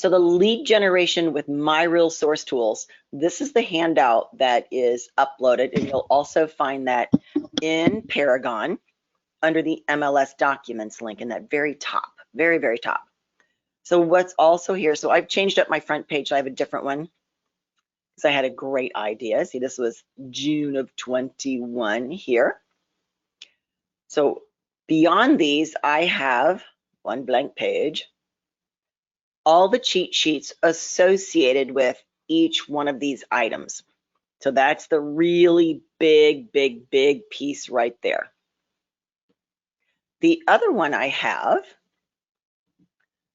So the lead generation with MiRealSource Tools, this is the handout that is uploaded, and you'll also find that in Paragon under the MLS documents link in that very top, very, very top. So what's also here, so I've changed up my front page. I have a different one because I had a great idea. See, this was June of 21 here. So beyond these, I have one blank page, all the cheat sheets associated with each one of these items. So that's the really big, big, big piece right there. The other one I have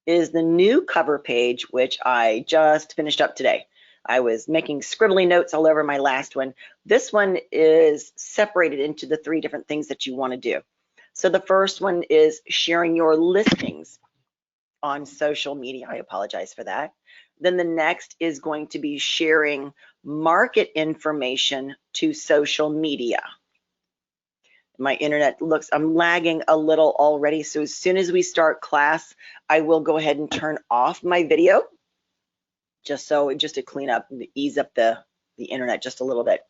is the new cover page, which I just finished up today. I was making scribbly notes all over my last one. This one is separated into the 3 different things that you want to do. So the first one is sharing your listings on social media. I apologize for that. Then the next is going to be sharing market information to social media. My internet looks, I'm lagging a little already. So as soon as we start class, I will go ahead and turn off my video just to clean up and ease up the internet just a little bit.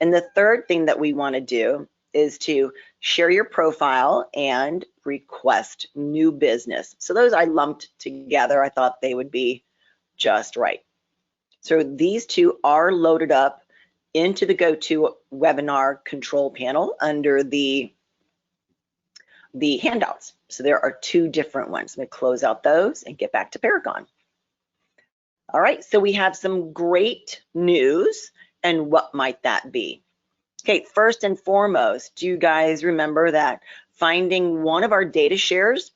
And the third thing that we want to do is to share your profile and request new business. So those I lumped together. I thought they would be just right. So these 2 are loaded up into the GoToWebinar control panel under the handouts. So there are 2 different ones. I'm going to close out those and get back to Paragon. All right, so we have some great news, and what might that be? Okay, first and foremost, do you guys remember that finding one of our data shares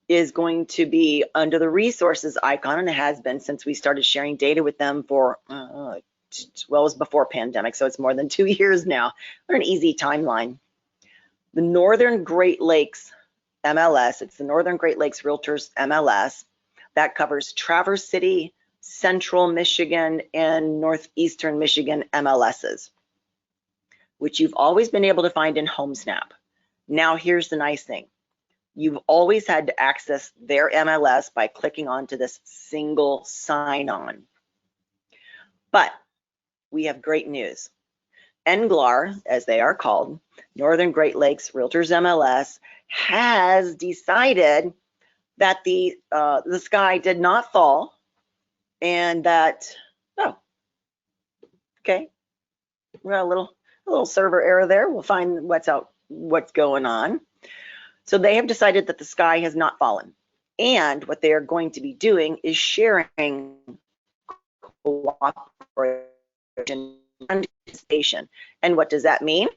is going to be under the resources icon, and it has been since we started sharing data with them for, well, it was before pandemic, so it's more than 2 years now. What an easy timeline. The Northern Great Lakes MLS, it's the Northern Great Lakes Realtors MLS, that covers Traverse City, Central Michigan, and Northeastern Michigan MLSs, which you've always been able to find in Homesnap. Now here's the nice thing. You've always had to access their MLS by clicking onto this single sign-on. But we have great news. NGLAR, as they are called, Northern Great Lakes Realtors MLS, has decided that the sky did not fall, and that, oh, okay, we got a little server error there. We'll find what's going on. So they have decided that the sky has not fallen, and what they are going to be doing is sharing cooperation and participation. And what does that mean?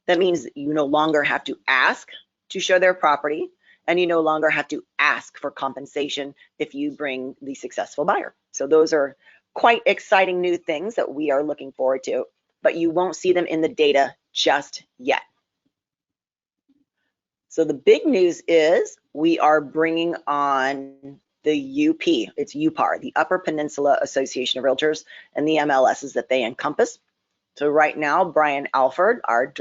That means that you no longer have to ask to show their property, and you no longer have to ask for compensation if you bring the successful buyer. So those are quite exciting new things that we are looking forward to, but you won't see them in the data just yet. So the big news is we are bringing on the UP, it's UPAR, the Upper Peninsula Association of Realtors, and the MLSs that they encompass. So right now, Brian Alford, our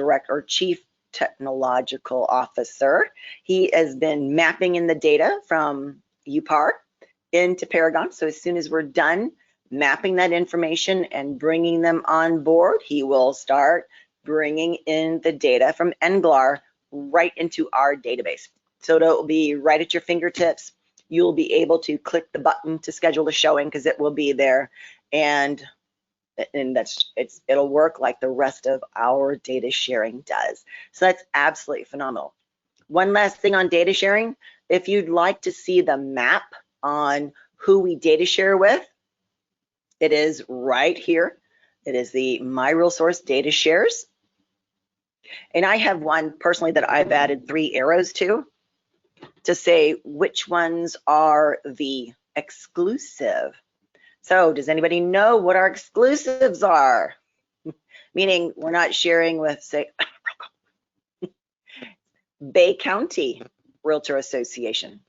Chief Technological Officer, he has been mapping in the data from UPAR into Paragon. So as soon as we're done mapping that information and bringing them on board, he will start bringing in the data from NGLAR right into our database. So it'll be right at your fingertips. You'll be able to click the button to schedule a showing because it will be there, and it'll work like the rest of our data sharing does. So that's absolutely phenomenal. One last thing on data sharing, if you'd like to see the map on who we data share with, it is right here. It is the MiRealSource data shares. And I have one personally that I've added 3 arrows to say which ones are the exclusive. So does anybody know what our exclusives are? Meaning we're not sharing with, say, Bay County Realtor Association,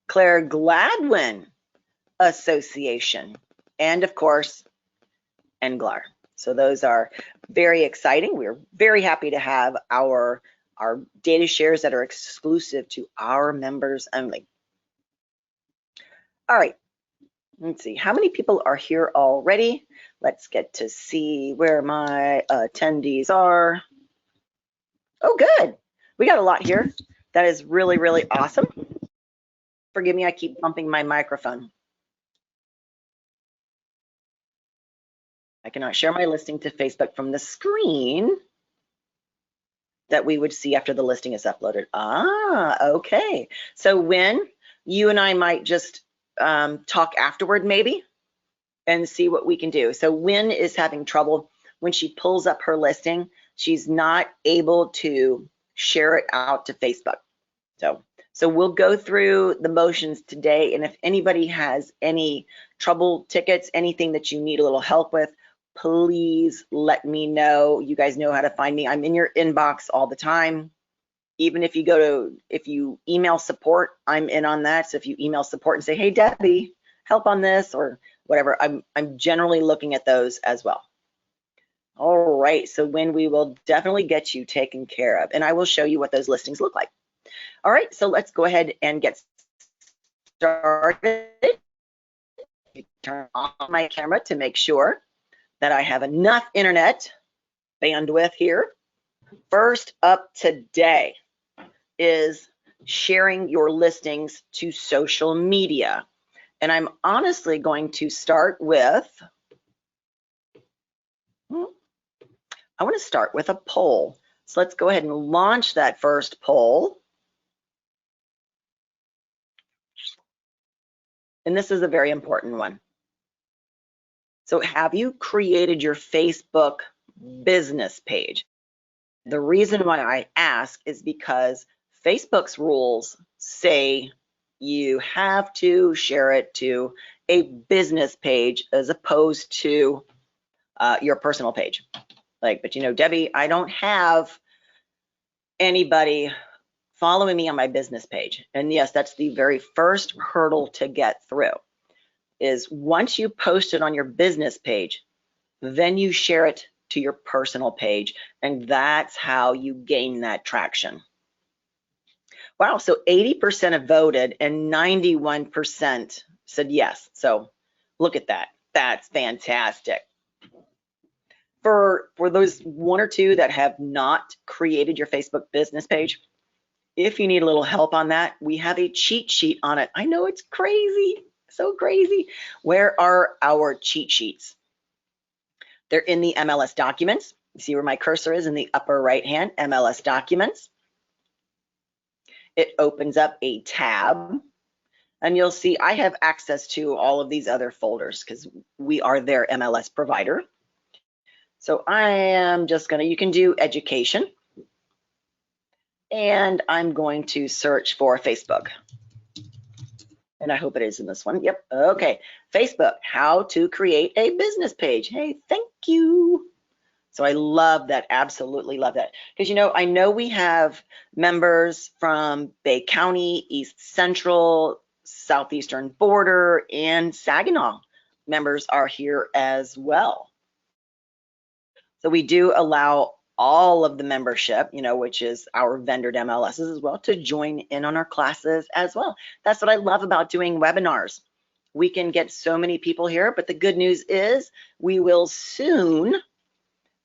Claire Gladwin Association, and of course, NGLAR. So those are very exciting. We're very happy to have our data shares that are exclusive to our members only. All right, Let's see, how many people are here already? Let's get to see where my attendees are. Oh, good. We got a lot here. That is really, really awesome. Forgive me, I keep bumping my microphone. I cannot share my listing to Facebook from the screen that we would see after the listing is uploaded. Ah, okay. So when you and I might just talk afterward maybe and see what we can do. So Wynn is having trouble when she pulls up her listing, she's not able to share it out to Facebook. So we'll go through the motions today, and if anybody has any trouble tickets, anything that you need a little help with, please let me know. You guys know how to find me. I'm in your inbox all the time. Even if you email support, I'm in on that. So if you email support and say, hey, Debbie, help on this or whatever, I'm generally looking at those as well. All right, so when we will definitely get you taken care of, and I will show you what those listings look like. All right, so let's go ahead and get started. Turn on my camera to make sure that I have enough internet bandwidth here. First up today is sharing your listings to social media. And I'm honestly going to start with, I want to start with a poll. So let's go ahead and launch that first poll. And this is a very important one. So have you created your Facebook business page? The reason why I ask is because Facebook's rules say you have to share it to a business page as opposed to your personal page. But you know, Debbie, I don't have anybody following me on my business page. And yes, that's the very first hurdle to get through, is once you post it on your business page, then you share it to your personal page, and that's how you gain that traction. Wow, so 80% have voted and 91% said yes. So look at that. That's fantastic. For those one or two that have not created your Facebook business page, if you need a little help on that, we have a cheat sheet on it. I know it's crazy, so crazy. Where are our cheat sheets? They're in the MLS documents. You see where my cursor is in the upper right hand, MLS documents. It opens up a tab, and you'll see I have access to all of these other folders because we are their MLS provider. So I am just gonna, you can do education, and I'm going to search for Facebook. And I hope it is in this one. Yep, okay. Facebook, how to create a business page. Hey, thank you. So I love that, absolutely love that. Because you know, I know we have members from Bay County, East Central, Southeastern Border, and Saginaw members are here as well. So we do allow all of the membership, you know, which is our vendored MLSs as well, to join in on our classes as well. That's what I love about doing webinars. We can get so many people here, but the good news is we will soon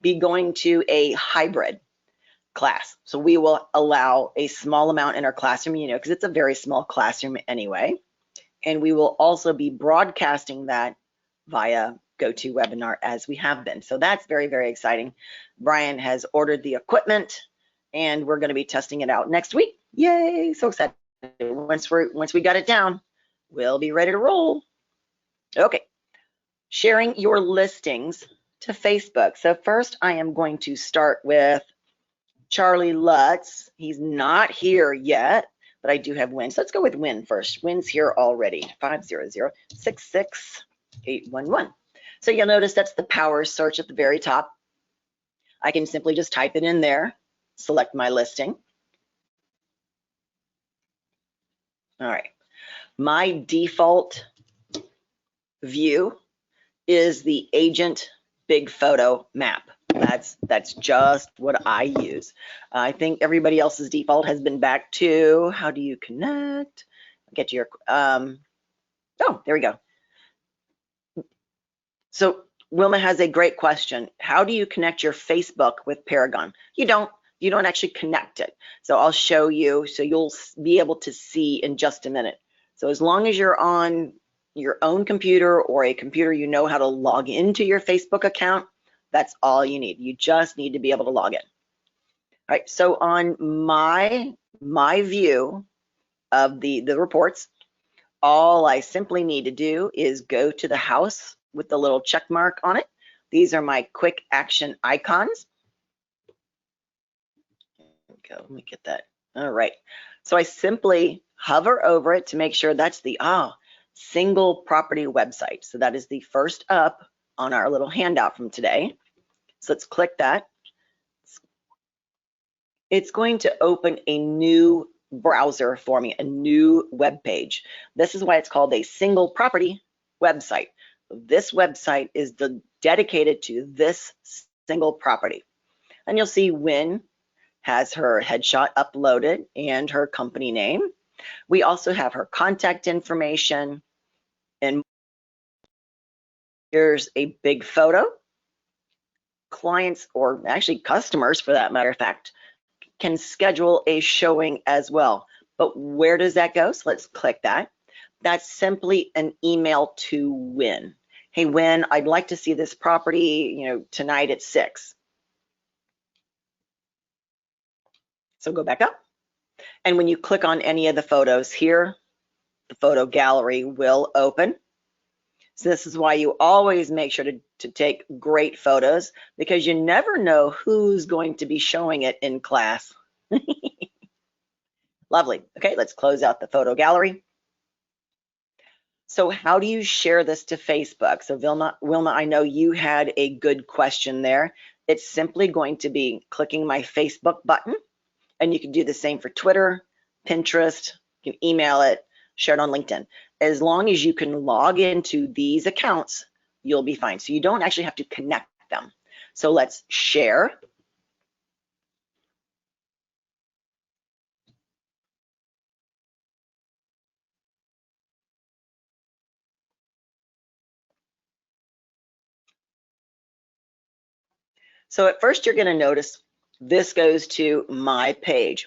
be going to a hybrid class. So we will allow a small amount in our classroom, you know, because it's a very small classroom anyway. And we will also be broadcasting that via GoToWebinar as we have been. So that's very, very exciting. Brian has ordered the equipment and we're going to be testing it out next week. Yay, so excited. Once we got it down, we'll be ready to roll. Okay, sharing your listings to Facebook. So first I am going to start with Charlie Lutz. He's not here yet, but I do have Win. So let's go with Win first. Win's here already, 500-66811. So you'll notice that's the power search at the very top. I can simply just type it in there, select my listing. All right, my default view is the agent big photo map. That's just what I use. I think everybody else's default has been back to, how do you connect? Get to your, oh, there we go. So Wilma has a great question. How do you connect your Facebook with Paragon? You don't actually connect it. So I'll show you, so you'll be able to see in just a minute. So as long as you're on your own computer or a computer you know how to log into your Facebook account, that's all you need. You just need to be able to log in. All right, so on my view of the reports, all I simply need to do is go to the house with the little check mark on it. These are my quick action icons. Let me get that. All right. So I simply hover over it to make sure that's the single property website. So that is the first up on our little handout from today. So let's click that. It's going to open a new browser for me, a new web page. This is why it's called a single property website. This website is dedicated to this single property. And you'll see Wynn has her headshot uploaded and her company name. We also have her contact information, and here's a big photo. Clients, or actually customers for that matter of fact, can schedule a showing as well. But where does that go? So let's click that. That's simply an email to Wynn. Hey Wynn, I'd like to see this property, tonight at 6. So go back up. And when you click on any of the photos here, the photo gallery will open. So this is why you always make sure to take great photos, because you never know who's going to be showing it in class. Lovely. Okay, let's close out the photo gallery. So how do you share this to Facebook? So Wilma, I know you had a good question there. It's simply going to be clicking my Facebook button, and you can do the same for Twitter, Pinterest, you can email it, share it on LinkedIn. As long as you can log into these accounts, you'll be fine. So you don't actually have to connect them. So let's share. So at first you're going to notice this goes to my page.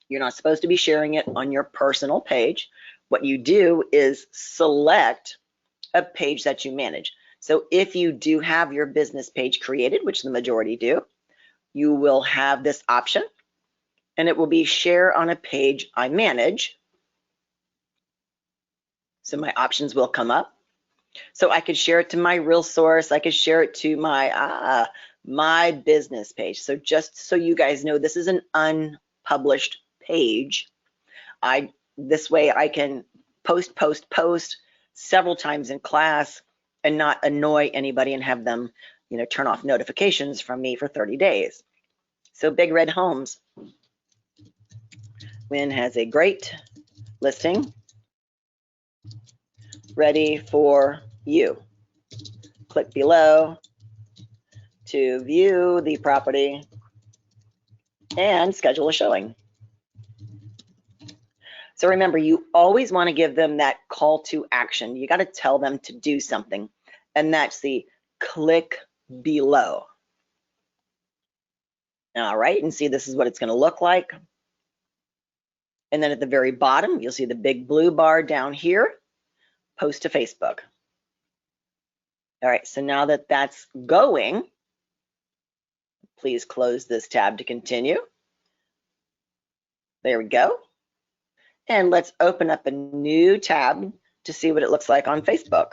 You're not supposed to be sharing it on your personal page. What you do is select a page that you manage. So if you do have your business page created, which the majority do, you will have this option, and it will be share on a page I manage. So my options will come up. So I could share it to my MiRealSource. I could share it to my my business page. So just so you guys know, this is an unpublished page. This way I can post several times in class and not annoy anybody and have them, turn off notifications from me for 30 days. So Big Red Homes, Wynn has a great listing ready for you. Click below to view the property and schedule a showing. So remember, you always want to give them that call to action. You got to tell them to do something, and that's the click below. All right, and see, this is what it's going to look like. And then at the very bottom, you'll see the big blue bar down here, post to Facebook. All right, so now that that's going, please close this tab to continue. There we go. And let's open up a new tab to see what it looks like on Facebook.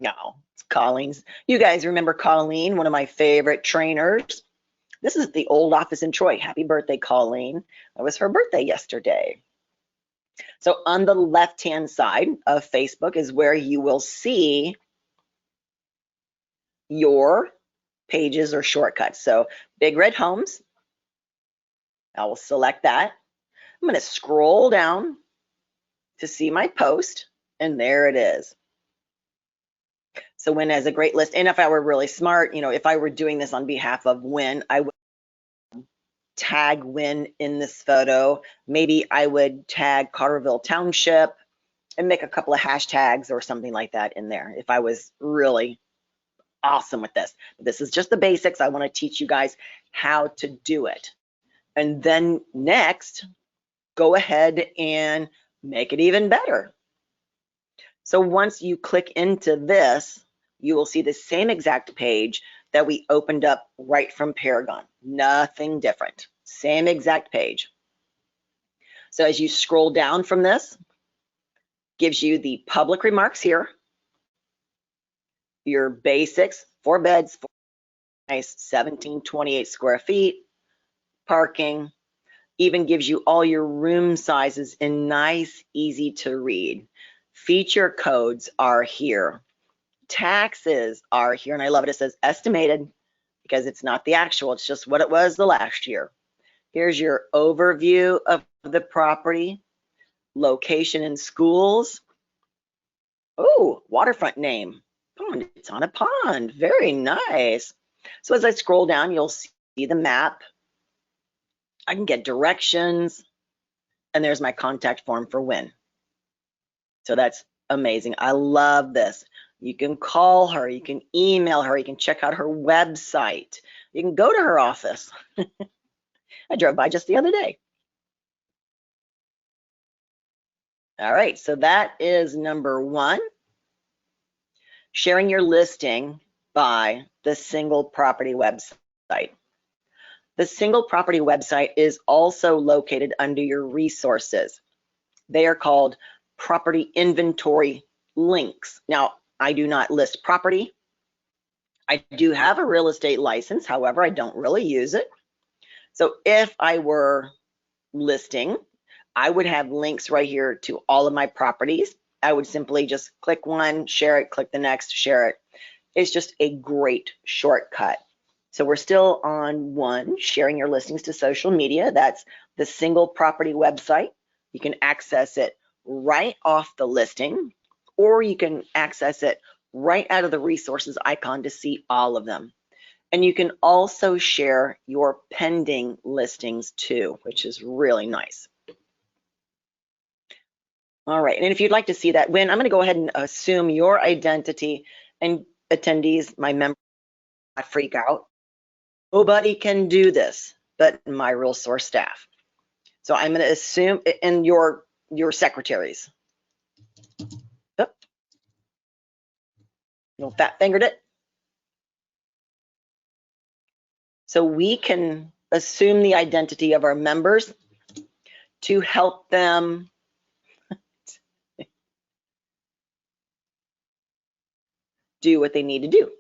No, it's Colleen's. You guys remember Colleen, one of my favorite trainers? This is the old office in Troy. Happy birthday, Colleen. It was her birthday yesterday. So on the left-hand side of Facebook is where you will see your pages or shortcuts. So Big Red Homes, I will select that. I'm going to scroll down to see my post, and there it is. So Win has a great list. And if I were really smart, if I were doing this on behalf of Win, I would tag Win in this photo. Maybe I would tag Carterville Township and make a couple of hashtags or something like that in there if I was really awesome with this. This is just the basics. I want to teach you guys how to do it. And then next, go ahead and make it even better. So once you click into this, you will see the same exact page that we opened up right from Paragon. Nothing different, same exact page. So as you scroll down from this, gives you the public remarks here, your basics, 4 beds, 4 nice 1728 square feet, parking, even gives you all your room sizes in nice, easy to read. Feature codes are here. Taxes are here, and I love it. It says estimated because it's not the actual, it's just what it was the last year. Here's your overview of the property, location and schools. Oh, waterfront name, pond. It's on a pond. Very nice. So as I scroll down, you'll see the map. I can get directions, and there's my contact form for Win. So that's amazing. I love this. You can call her, you can email her, you can check out her website, you can go to her office. I drove by just the other day. All right, so that is number 1. Sharing your listing by the single property website. The single property website is also located under your resources. They are called property inventory links. Now, I do not list property. I do have a real estate license, however, I don't really use it. So if I were listing, I would have links right here to all of my properties. I would simply just click one, share it, click the next, share it. It's just a great shortcut. So we're still on 1, sharing your listings to social media. That's the single property website. You can access it right off the listing, or you can access it right out of the resources icon to see all of them. And you can also share your pending listings too, which is really nice. All right, and if you'd like to see that, Win, I'm going to go ahead and assume your identity, and attendees, my members, not freak out. Nobody can do this but MiRealSource staff. So I'm going to assume, and your secretaries. Oh, you fat fingered it. So we can assume the identity of our members to help them do what they need to do.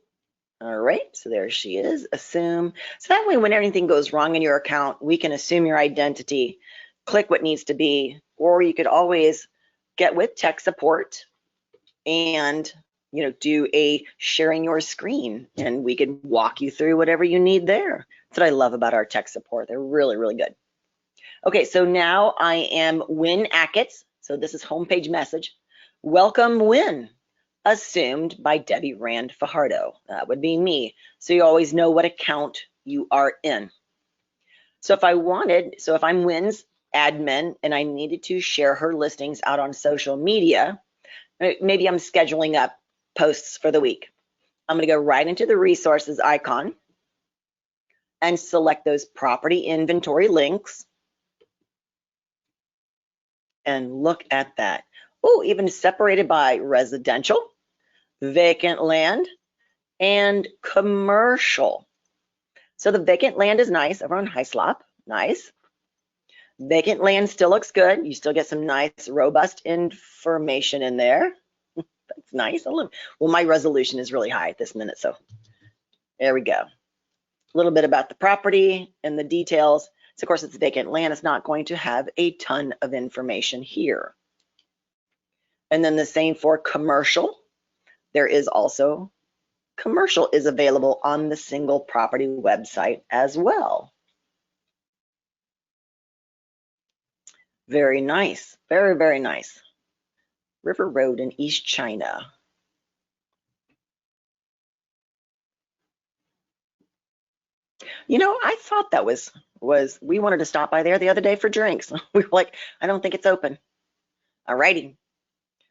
All right, so there she is, assume. So that way when anything goes wrong in your account, we can assume your identity, click what needs to be, or you could always get with tech support and do a sharing your screen, and we can walk you through whatever you need there. That's what I love about our tech support. They're really, really good. Okay, so now I am Win Achatz. So this is homepage message. Welcome, Win. Assumed by Debbie Rand Fajardo. That would be me. So you always know what account you are in. So if I'm Win's admin and I needed to share her listings out on social media, maybe I'm scheduling up posts for the week. I'm going to go right into the resources icon and select those property inventory links. And look at that. Oh, even separated by residential, vacant land, and commercial. So the vacant land is nice over on Hyslop, nice. Vacant land still looks good. You still get some nice, robust information in there. That's nice. Well, my resolution is really high at this minute, so there we go. A little bit about the property and the details. So of course, it's vacant land. It's not going to have a ton of information here. And then the same for commercial. There is also commercial is available on the single property website as well. Very nice, very, very nice. River Road in East China. You know, I thought that was we wanted to stop by there the other day for drinks. We were like, I don't think it's open. All righty.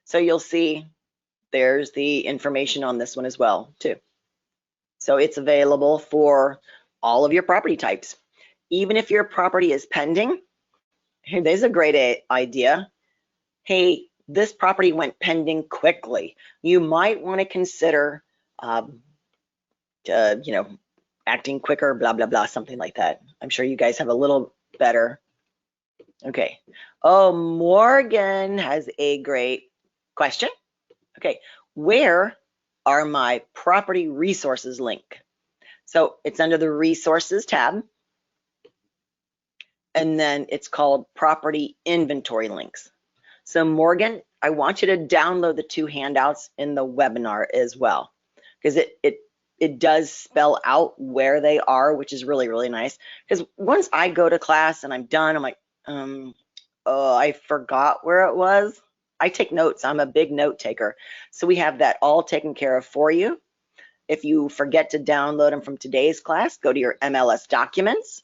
So you'll see there's the information on this one as well too. So it's available for all of your property types. Even if your property is pending, hey, there's a great idea. Hey, this property went pending quickly. You might want to consider, you know, acting quicker, blah, blah, blah, something like that. I'm sure you guys have a little better. Okay. Oh, Morgan has a great question. Okay, where are my property resources link? So it's under the resources tab. And then it's called property inventory links. So Morgan, I want you to download the 2 handouts in the webinar as well, because it does spell out where they are, which is really, really nice. Because once I go to class and I'm done, I'm like, oh, I forgot where it was. I take notes. I'm a big note taker. So we have that all taken care of for you. If you forget to download them from today's class, go to your MLS documents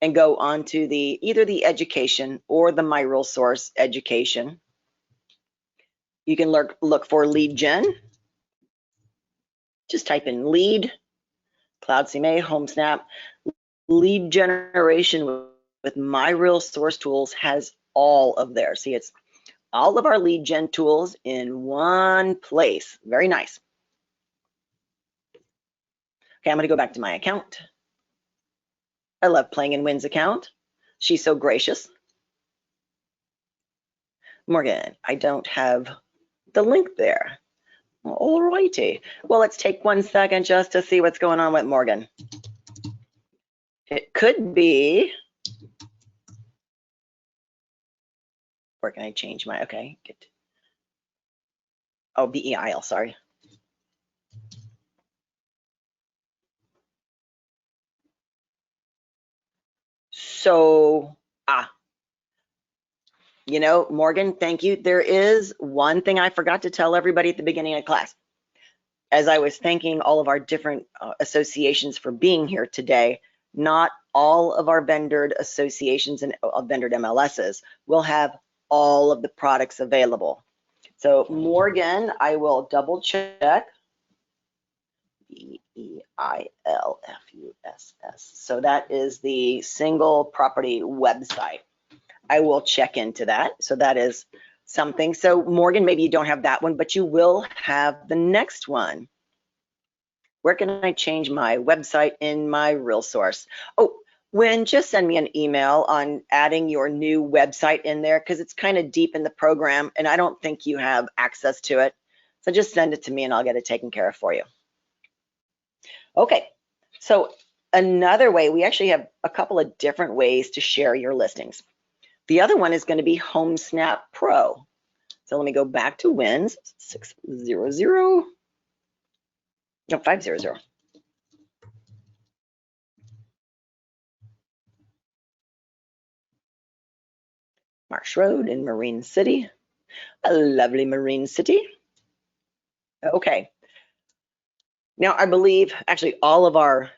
and go on to either the education or the MiRealSource education. You can look for lead gen. Just type in lead, Cloud CMA, Homesnap. Lead generation with MiRealSource Tools has all of theirs. See, it's all of our lead gen tools in one place. Very nice. Okay, I'm going to go back to my account. I love playing in Wynn's account. She's so gracious. Morgan, I don't have the link there. All righty. Well, let's take 1 second just to see what's going on with Morgan. It could be, where can I change my, okay. Oh, BEIL, sorry. So, you know, Morgan, thank you. There is one thing I forgot to tell everybody at the beginning of class. As I was thanking all of our different associations for being here today, not all of our vendored associations and vendored MLSs will have all of the products available. So Morgan, I will double check. BEILFUSS. So that is the single property website. I will check into that. So that is something. So Morgan, maybe you don't have that one, but you will have the next one. Where can I change my website in MiRealSource? Oh, Wynn, just send me an email on adding your new website in there, because it's kind of deep in the program and I don't think you have access to it. So just send it to me and I'll get it taken care of for you. Okay, so another way, we actually have a couple of different ways to share your listings. The other one is going to be Homesnap Pro. So let me go back to Wynn's 500. Marsh Road in Marine City, a lovely Marine City. Okay. Now I believe actually all of our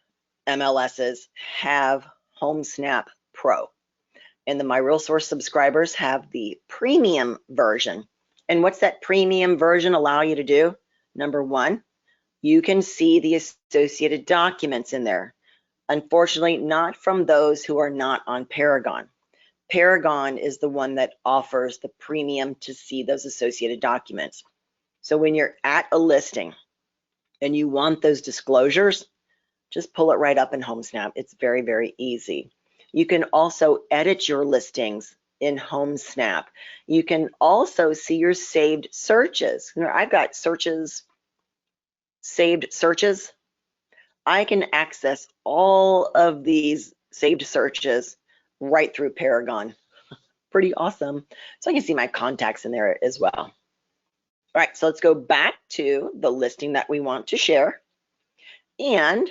MLSs have Homesnap Pro, and the MiRealSource subscribers have the premium version. And what's that premium version allow you to do? Number one, you can see the associated documents in there. Unfortunately, not from those who are not on Paragon. Paragon is the one that offers the premium to see those associated documents. So when you're at a listing and you want those disclosures, just pull it right up in Homesnap. It's very, very easy. You can also edit your listings in Homesnap. You can also see your saved searches. I've got searches, saved searches. I can access all of these saved searches right through Paragon. Pretty awesome. So I can see my contacts in there as well. All right, so let's go back to the listing that we want to share. And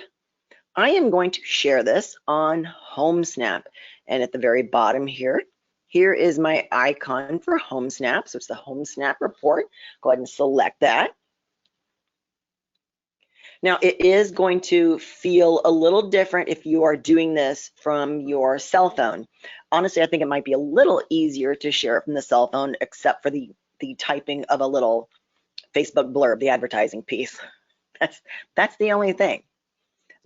I am going to share this on Homesnap. And at the very bottom here is my icon for Homesnap. So it's the Homesnap report. Go ahead and select that. Now, it is going to feel a little different if you are doing this from your cell phone. Honestly, I think it might be a little easier to share it from the cell phone, except for the typing of a little Facebook blurb, the advertising piece. That's the only thing.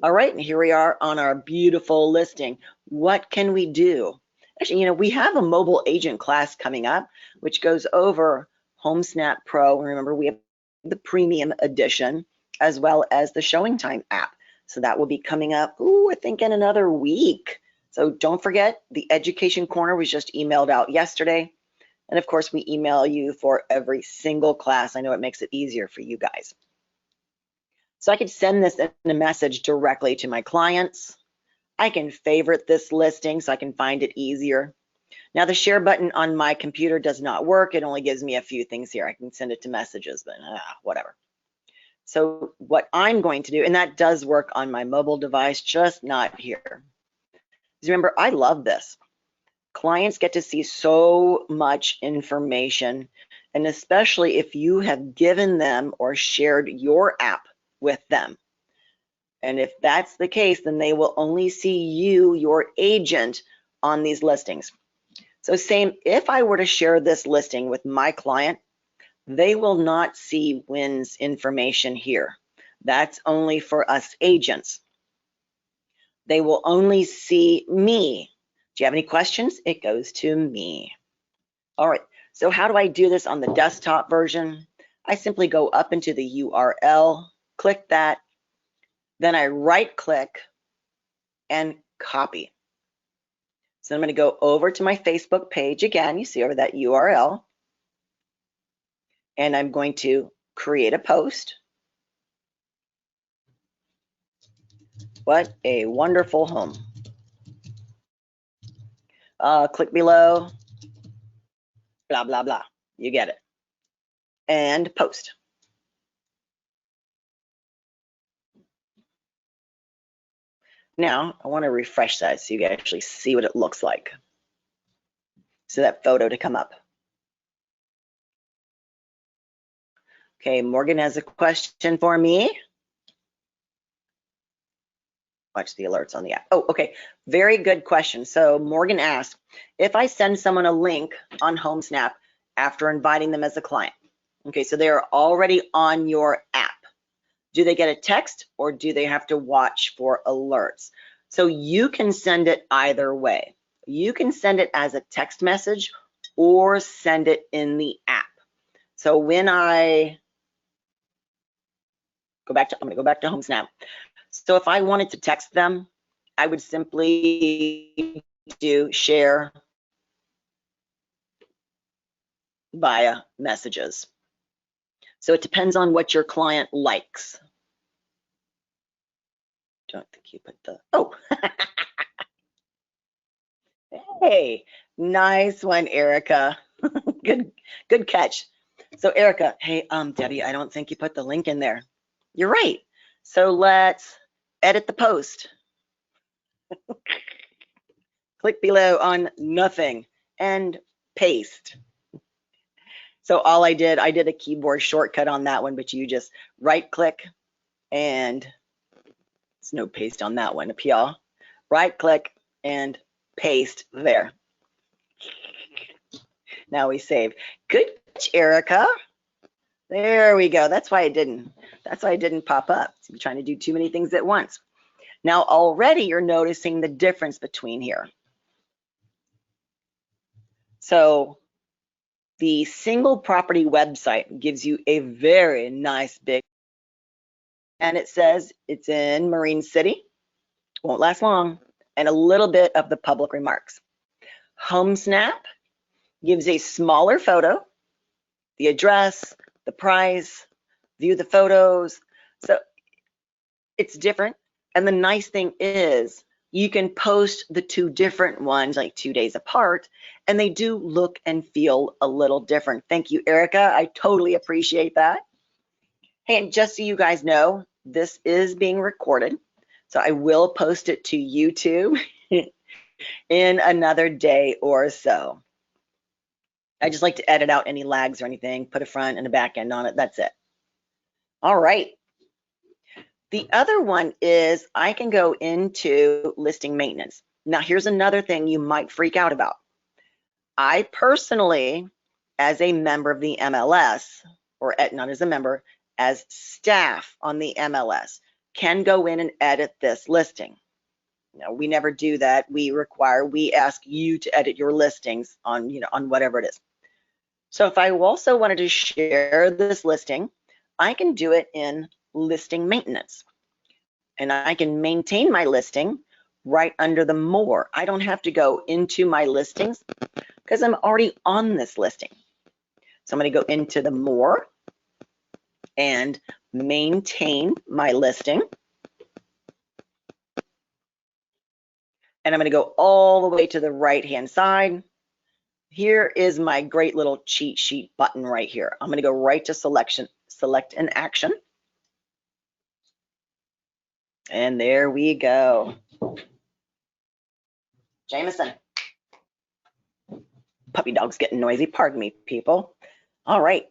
All right, and here we are on our beautiful listing. What can we do? Actually, you know, we have a mobile agent class coming up, which goes over Homesnap Pro. Remember, we have the premium edition as well as the Showing Time app. So that will be coming up, I think in another week. So don't forget, the Education Corner was just emailed out yesterday. And of course, we email you for every single class. I know it makes it easier for you guys. So I could send this in a message directly to my clients. I can favorite this listing so I can find it easier. Now the share button on my computer does not work. It only gives me a few things here. I can send it to messages, but whatever. So what I'm going to do, and that does work on my mobile device, just not here. Remember, I love this. Clients get to see so much information, and especially if you have given them or shared your app with them. And if that's the case, then they will only see you, your agent, on these listings. So same, if I were to share this listing with my client, they will not see Wynn's information here. That's only for us agents. They will only see me. Do you have any questions? It goes to me. All right, so how do I do this on the desktop version? I simply go up into the URL, click that, then I right click and copy. So I'm going to go over to my Facebook page again, you see over that URL, and I'm going to create a post. What a wonderful home. Click below, blah, blah, blah. You get it. And post. Now, I want to refresh that so you can actually see what it looks like. So that photo to come up. Okay, Morgan has a question for me. Watch the alerts on the app. Oh, okay, very good question. So Morgan asked, if I send someone a link on Homesnap after inviting them as a client, okay, so they're already on your app, do they get a text or do they have to watch for alerts? So you can send it either way. You can send it as a text message or send it in the app. So when I I'm gonna go back to Homesnap. So if I wanted to text them, I would simply do share via messages. So it depends on what your client likes. Don't think you put the, oh. Hey, nice one, Erica. Good catch. So Erica, hey, Debbie, I don't think you put the link in there. You're right. So let's edit the post. Click below on nothing and paste. So all I did a keyboard shortcut on that one, but you just right click and it's no paste on that one, y'all. Right click and paste there. Now we save. Good catch, Erica. There we go. That's why it didn't pop up. I'm trying to do too many things at once. Now already you're noticing the difference between here. So the single property website gives you a very nice big, and it says it's in Marine City, won't last long, and a little bit of the public remarks. Homesnap gives a smaller photo, the address, the price, view the photos. So it's different. And the nice thing is you can post the two different ones like 2 days apart, and they do look and feel a little different. Thank you, Erica. I totally appreciate that. Hey, and just so you guys know, this is being recorded, so I will post it to YouTube in another day or so. I just like to edit out any lags or anything, put a front and a back end on it, that's it. All right. The other one is I can go into listing maintenance. Now, here's another thing you might freak out about. I personally, as a member of the MLS, or not as a member, as staff on the MLS, can go in and edit this listing. No, we never do that. We ask you to edit your listings on, on whatever it is. So if I also wanted to share this listing, I can do it in listing maintenance. And I can maintain my listing right under the more. I don't have to go into my listings because I'm already on this listing. So I'm going to go into the more and maintain my listing. And I'm going to go all the way to the right-hand side. Here is my great little cheat sheet button right here. I'm going to go right to selection, select an action. And there we go. Jameson. Puppy dog's getting noisy. Pardon me, people. All right.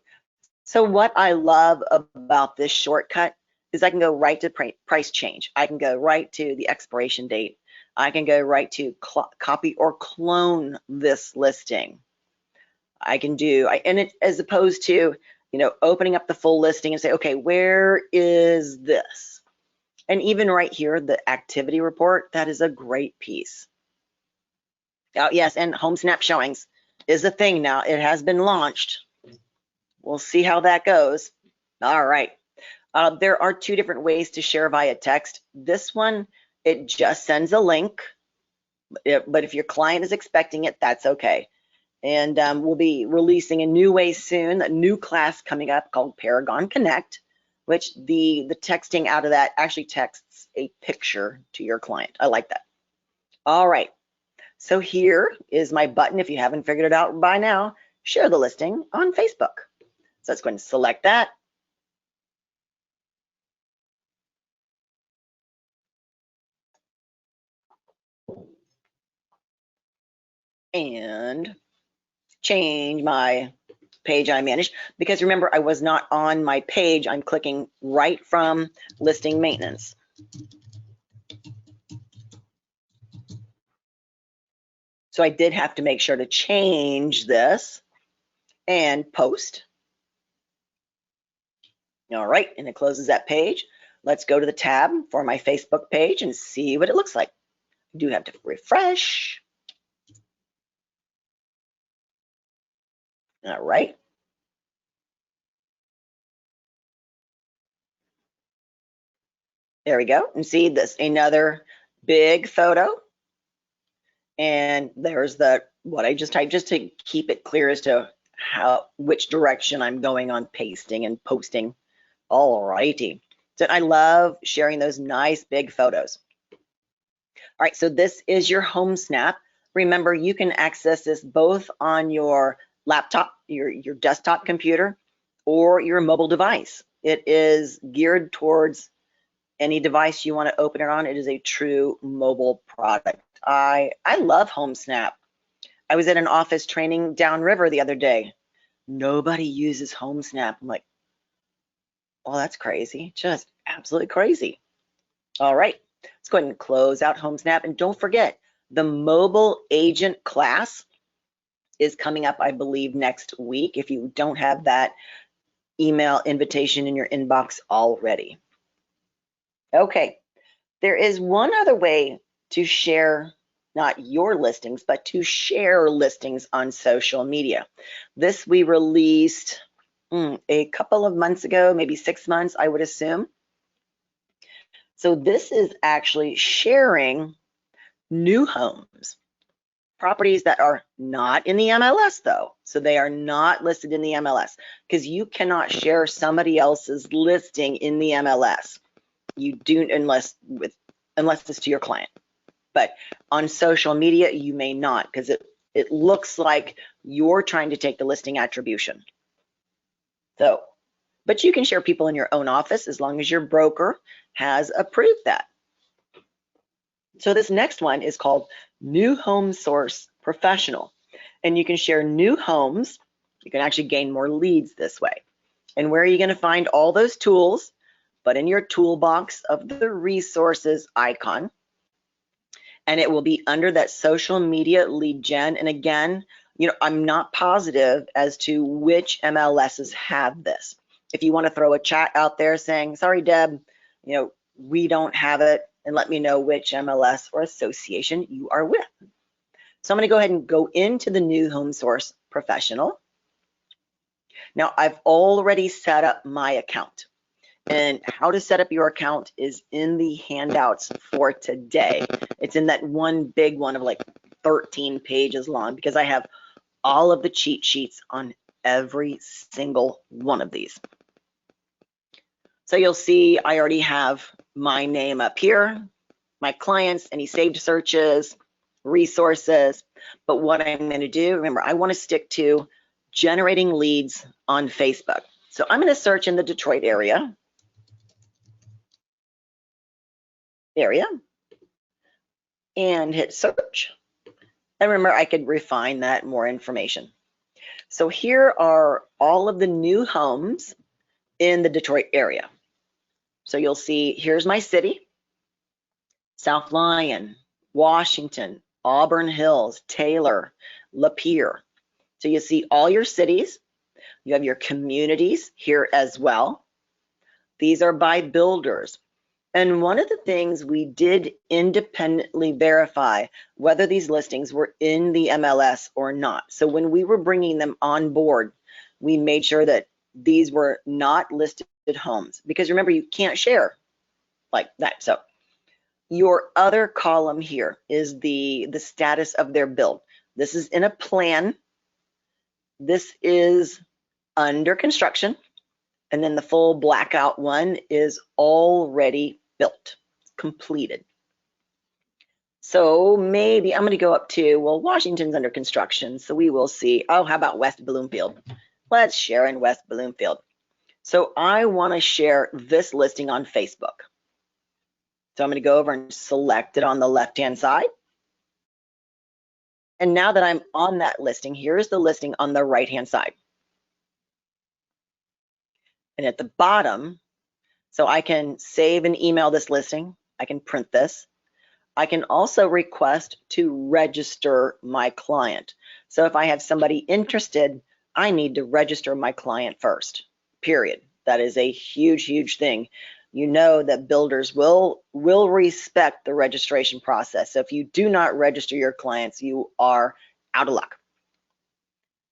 So what I love about this shortcut is I can go right to price change. I can go right to the expiration date. I can go right to copy or clone this listing. I can do, and it, as opposed to, opening up the full listing and say, okay, where is this? And even right here, the activity report, that is a great piece. Oh, yes, and Homesnap showings is a thing now. It has been launched. We'll see how that goes. All right. There are two different ways to share via text. This one, it just sends a link, but if your client is expecting it, that's okay. And we'll be releasing a new way soon, a new class coming up called Paragon Connect, which the texting out of that actually texts a picture to your client. I like that. All right. So here is my button. If you haven't figured it out by now, share the listing on Facebook. So let's go ahead and select that. And change my page I manage, because remember, I was not on my page. I'm clicking right from listing maintenance. So I did have to make sure to change this and post. All right, and it closes that page. Let's go to the tab for my Facebook page and see what it looks like. I do have to refresh. All right. There we go. And see this, another big photo. And there's what I just typed, just to keep it clear as to which direction I'm going on pasting and posting. All righty. So I love sharing those nice big photos. All right, so this is your Homesnap. Remember, you can access this both on your laptop, your desktop computer, or your mobile device. It is geared towards any device you want to open it on. It is a true mobile product. I love Homesnap. I was at an office training downriver the other day. Nobody uses Homesnap. I'm like, well, that's crazy. Just absolutely crazy. All right, let's go ahead and close out Homesnap. And don't forget, the mobile agent class is coming up, I believe, next week, if you don't have that email invitation in your inbox already. Okay, there is one other way to share, not your listings, but to share listings on social media. This we released a couple of months ago, maybe 6 months, I would assume. So this is actually sharing new homes, properties that are not in the MLS though. So they are not listed in the MLS, because you cannot share somebody else's listing in the MLS. You do, unless it's to your client. But on social media, you may not, because it looks like you're trying to take the listing attribution. So, but you can share people in your own office as long as your broker has approved that. So this next one is called New Home Source Professional. And you can share new homes. You can actually gain more leads this way. And where are you going to find all those tools? but in your toolbox of the resources icon, and it will be under that social media lead gen. And again, I'm not positive as to which MLSs have this. If you want to throw a chat out there saying, sorry, Deb, we don't have it, and let me know which MLS or association you are with. So I'm going to go ahead and go into the new HomeSource Professional. Now, I've already set up my account, and how to set up your account is in the handouts for today. It's in that one big one of like 13 pages long, because I have all of the cheat sheets on every single one of these. So you'll see I already have my name up here, my clients, any saved searches, resources. But what I'm going to do, remember, I want to stick to generating leads on Facebook. So I'm going to search in the Detroit area and hit search. And remember, I could refine that, more information. So here are all of the new homes in the Detroit area. So you'll see, here's my city: South Lyon, Washington, Auburn Hills, Taylor, Lapeer. So you see all your cities. You have your communities here as well. These are by builders. And one of the things we did independently verify whether these listings were in the MLS or not. So when we were bringing them on board, we made sure that these were not listed homes, because remember, you can't share like that. So your other column here is the status of their build. This is in a plan. This is under construction. And then the full blackout one is already built, completed. So maybe I'm going to go up to, well, Washington's under construction, so we will see. Oh, how about West Bloomfield? Let's share in West Bloomfield. So I want to share this listing on Facebook. So I'm going to go over and select it on the left-hand side. And now that I'm on that listing, here's the listing on the right-hand side. And at the bottom, so I can save and email this listing. I can print this. I can also request to register my client. So if I have somebody interested, I need to register my client first, period. That is a huge, huge thing. You know that builders will respect the registration process. So if you do not register your clients, you are out of luck.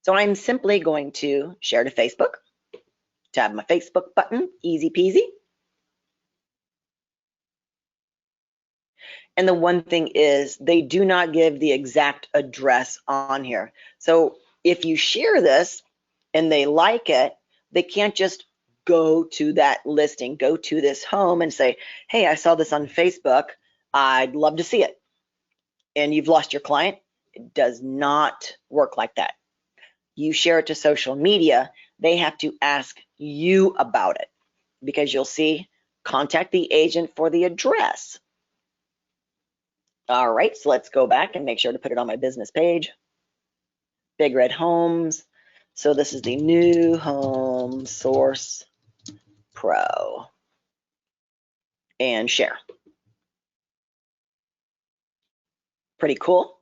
So I'm simply going to share to Facebook, tap my Facebook button, easy peasy. And the one thing is, they do not give the exact address on here. So if you share this and they like it, they can't just go to that listing, go to this home and say, hey, I saw this on Facebook, I'd love to see it. And you've lost your client. It does not work like that. You share it to social media, they have to ask you about it, because you'll see, contact the agent for the address. All right, so let's go back and make sure to put it on my business page. Big Red Homes. So this is the new HomeSource Pro. And share. Pretty cool.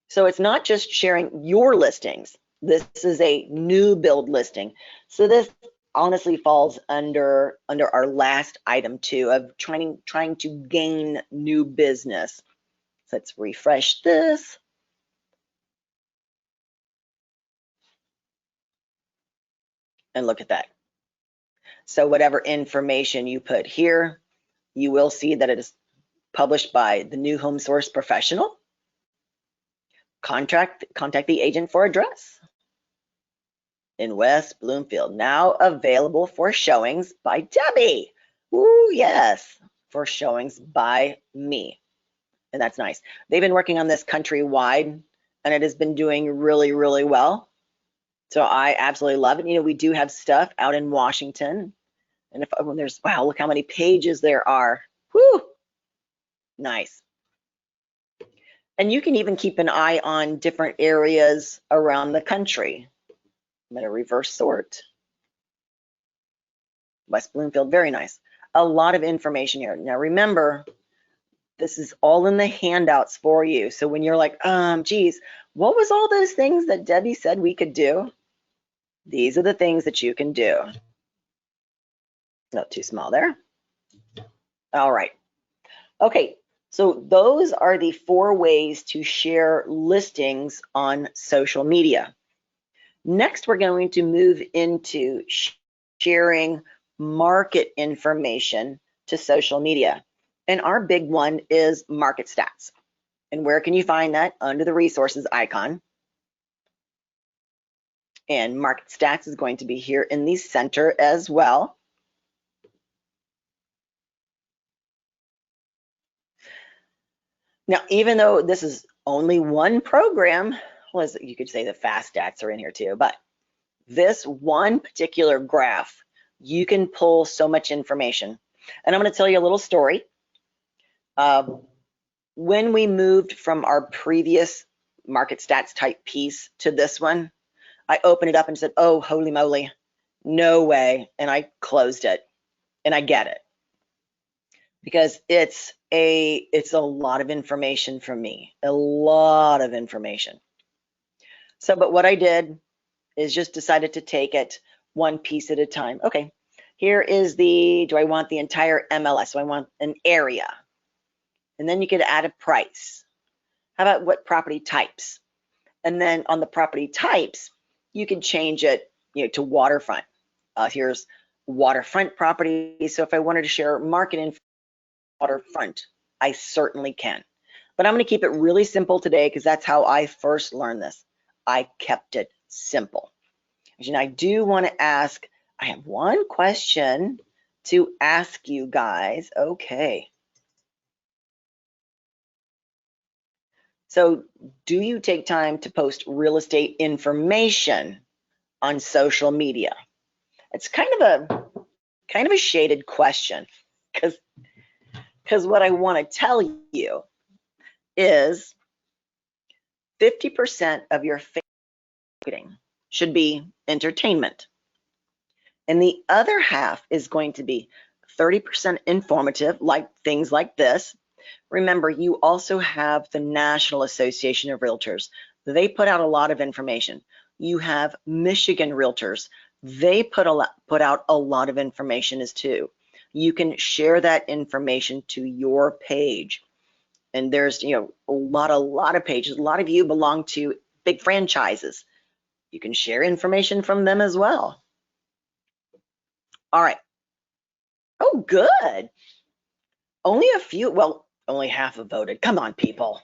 So it's not just sharing your listings. This is a new build listing. So this honestly falls under our last item too, of trying to gain new business. So let's refresh this. And look at that. So whatever information you put here, you will see that it is published by the new HomeSource Professional. Contact the agent for address in West Bloomfield. Now available for showings by Debbie. Ooh, yes, for showings by me. And that's nice. They've been working on this countrywide, and it has been doing really, really well. So I absolutely love it. You know, we do have stuff out in Washington. And when there's, wow, look how many pages there are. Whew, nice. And you can even keep an eye on different areas around the country. I'm going to reverse sort. West Bloomfield, very nice. A lot of information here. Now remember, this is all in the handouts for you. So when you're like, geez, what was all those things that Debbie said we could do? These are the things that you can do. Not too small there. All right. Okay, so those are the 4 ways to share listings on social media. Next, we're going to move into sharing market information to social media. And our big one is MarketStats. And where can you find that? Under the resources icon. And MarketStats is going to be here in the center as well. Now, even though this is only one program, well, you could say the fast stats are in here too, but this one particular graph, you can pull so much information. And I'm going to tell you a little story. When we moved from our previous MarketStats type piece to this one, I opened it up and said, oh, holy moly, no way. And I closed it. And I get it, because it's a lot of information for me, a lot of information. So, but what I did is just decided to take it one piece at a time. Okay, here is do I want the entire MLS? Do I want an area? And then you could add a price. How about what property types? And then on the property types, you can change it, to waterfront. Here's waterfront property. So if I wanted to share market info waterfront, I certainly can. But I'm going to keep it really simple today because that's how I first learned this. I kept it simple. And I do want to ask, I have one question to ask you guys. Okay. So do you take time to post real estate information on social media? It's kind of a shaded question, because what I want to tell you is 50% of your marketing should be entertainment. And the other half is going to be 30% informative, like things like this. Remember, you also have the National Association of Realtors. They put out a lot of information. You have Michigan Realtors. They put out a lot of information as too. You can share that information to your page. And there's, a lot of pages. A lot of you belong to big franchises. You can share information from them as well. All right. Oh, good. Only a few, well, only half have voted. Come on, people.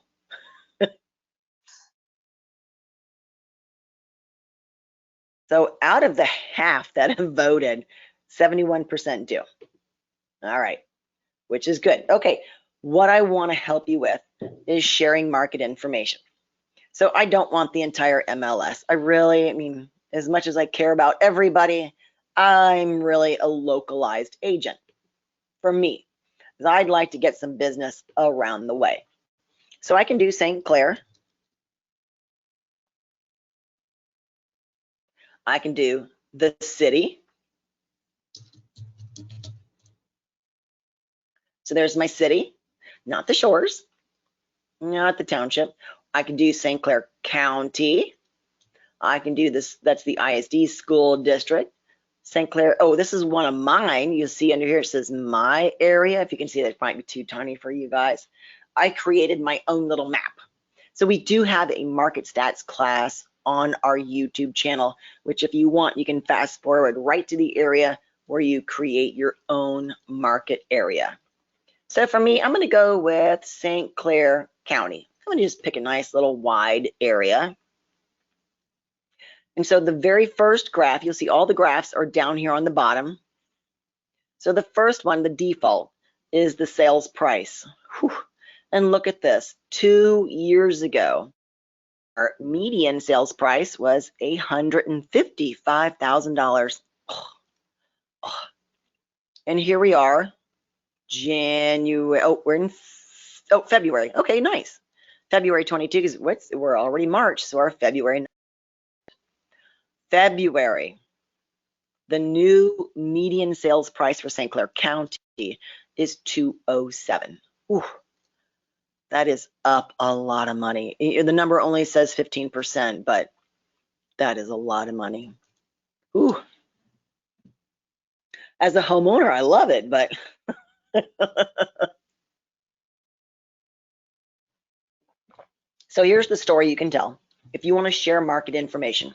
So out of the half that have voted, 71% do. All right, which is good. Okay, what I want to help you with is sharing market information. So I don't want the entire MLS. I mean, as much as I care about everybody, I'm really a localized agent for me, because I'd like to get some business around the way. So I can do St. Clair. I can do the city. So there's my city, not the shores, not the township. I can do St. Clair County. I can do this, that's the ISD school district. St. Clair, oh, this is one of mine. You'll see under here, it says my area. If you can see that, it might be too tiny for you guys. I created my own little map. So we do have a MarketStats class on our YouTube channel, which if you want, you can fast forward right to the area where you create your own market area. So for me, I'm going to go with St. Clair County. I'm going to just pick a nice little wide area. And so the very first graph, you'll see all the graphs are down here on the bottom. So the first one, the default, is the sales price. Whew. And look at this, 2 years ago, our median sales price was $155,000. Oh. And here we are, January, February. Okay, nice. February 22, because we're already March, so our February. The new median sales price for St. Clair County is $207. Ooh, that is up a lot of money. The number only says 15%, but that is a lot of money. Ooh. As a homeowner, I love it, but so here's the story you can tell if you want to share market information.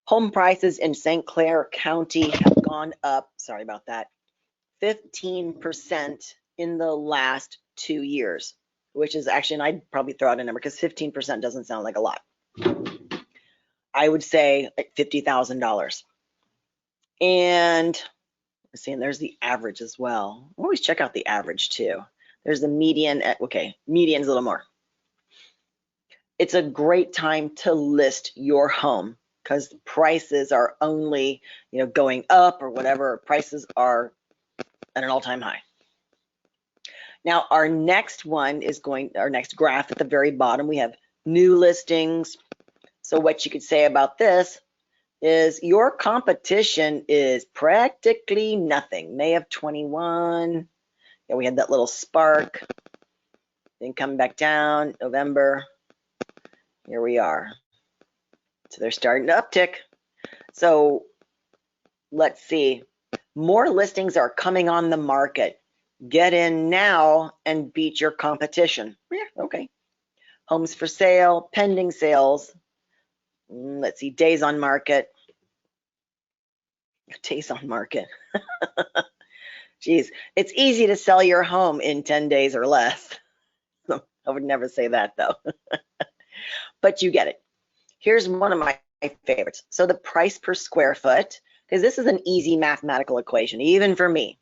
Home prices in St. Clair County have gone up, sorry about that, 15% in the last 2 years, which is actually, and I'd probably throw out a number because 15% doesn't sound like a lot. I would say like $50,000. And let's see, and there's the average as well. Always check out the average too. There's the median, okay, median's a little more. It's a great time to list your home because prices are only, going up or whatever. Prices are at an all-time high. Now, our next one is our next graph at the very bottom, we have new listings. So what you could say about this is your competition is practically nothing. May of 21, yeah, we had that little spark, then come back down, November, here we are. So they're starting to uptick. So let's see, more listings are coming on the market. Get in now and beat your competition. Yeah, okay. Homes for sale, pending sales. Let's see, days on market. Days on market. Geez, it's easy to sell your home in 10 days or less. I would never say that though. But you get it. Here's one of my favorites. So the price per square foot, because this is an easy mathematical equation, even for me.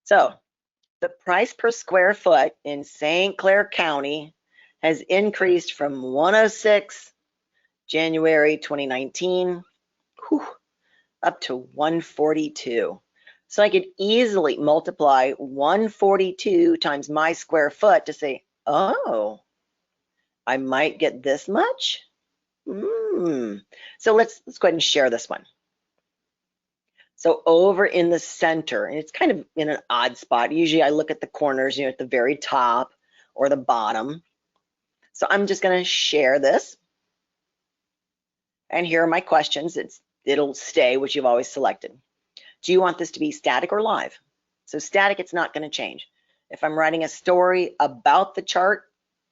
So the price per square foot in St. Clair County has increased from 106 January 2019 up to 142. So I could easily multiply 142 times my square foot to say, oh, I might get this much. So let's go ahead and share this one. So over in the center, and it's kind of in an odd spot. Usually I look at the corners, at the very top or the bottom. So I'm just going to share this. And here are my questions. It'll stay, which you've always selected. Do you want this to be static or live? So static, it's not going to change. If I'm writing a story about the chart,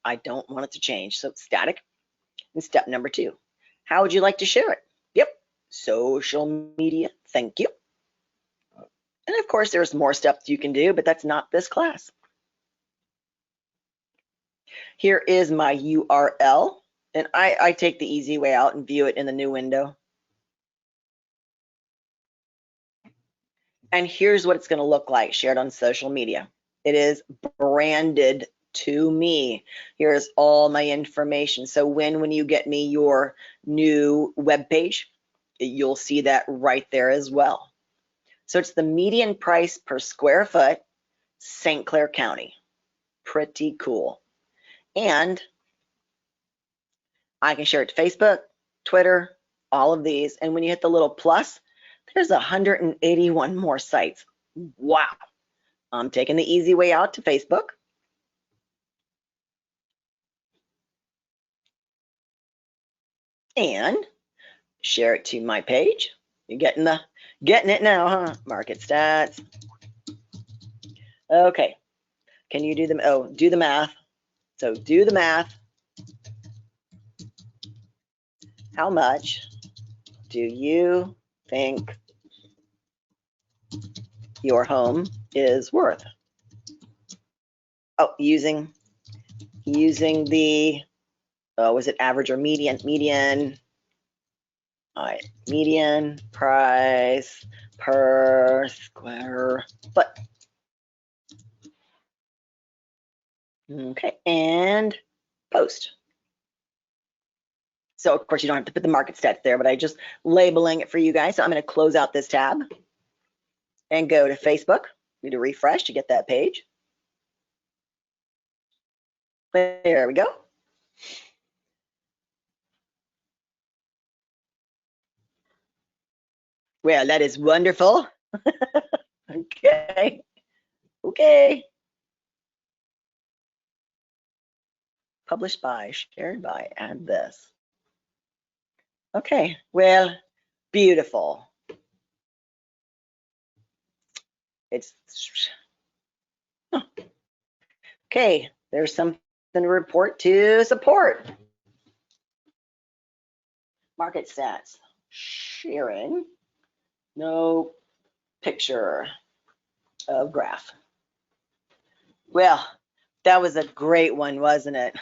I don't want it to change. So it's static. And step number 2, how would you like to share it? Yep, social media, thank you. And of course, there's more stuff you can do, but that's not this class. Here is my URL, and I take the easy way out and view it in the new window. And here's what it's going to look like shared on social media. It is branded to me. Here's all my information. So when you get me your new web page, you'll see that right there as well. So it's the median price per square foot, St. Clair County. Pretty cool. And I can share it to Facebook, Twitter, all of these. And when you hit the little plus, there's 181 more sites. Wow. I'm taking the easy way out to Facebook. And share it to my page. You're getting it now, huh? MarketStats. Okay. Can you do do the math? So do the math. How much do you think your home is worth? Oh, using the was it average or median? Median. All right, median price per square foot. Okay, and post. So of course you don't have to put the market stats there, but I just labeling it for you guys. So I'm going to close out this tab and go to Facebook. Need to refresh to get that page. There we go. Well, that is wonderful. Okay. Okay. Published by, shared by, add this. Okay, well, beautiful. It's, okay, there's something to report to support. MarketStats, sharing, no picture of graph. Well, that was a great one, wasn't it?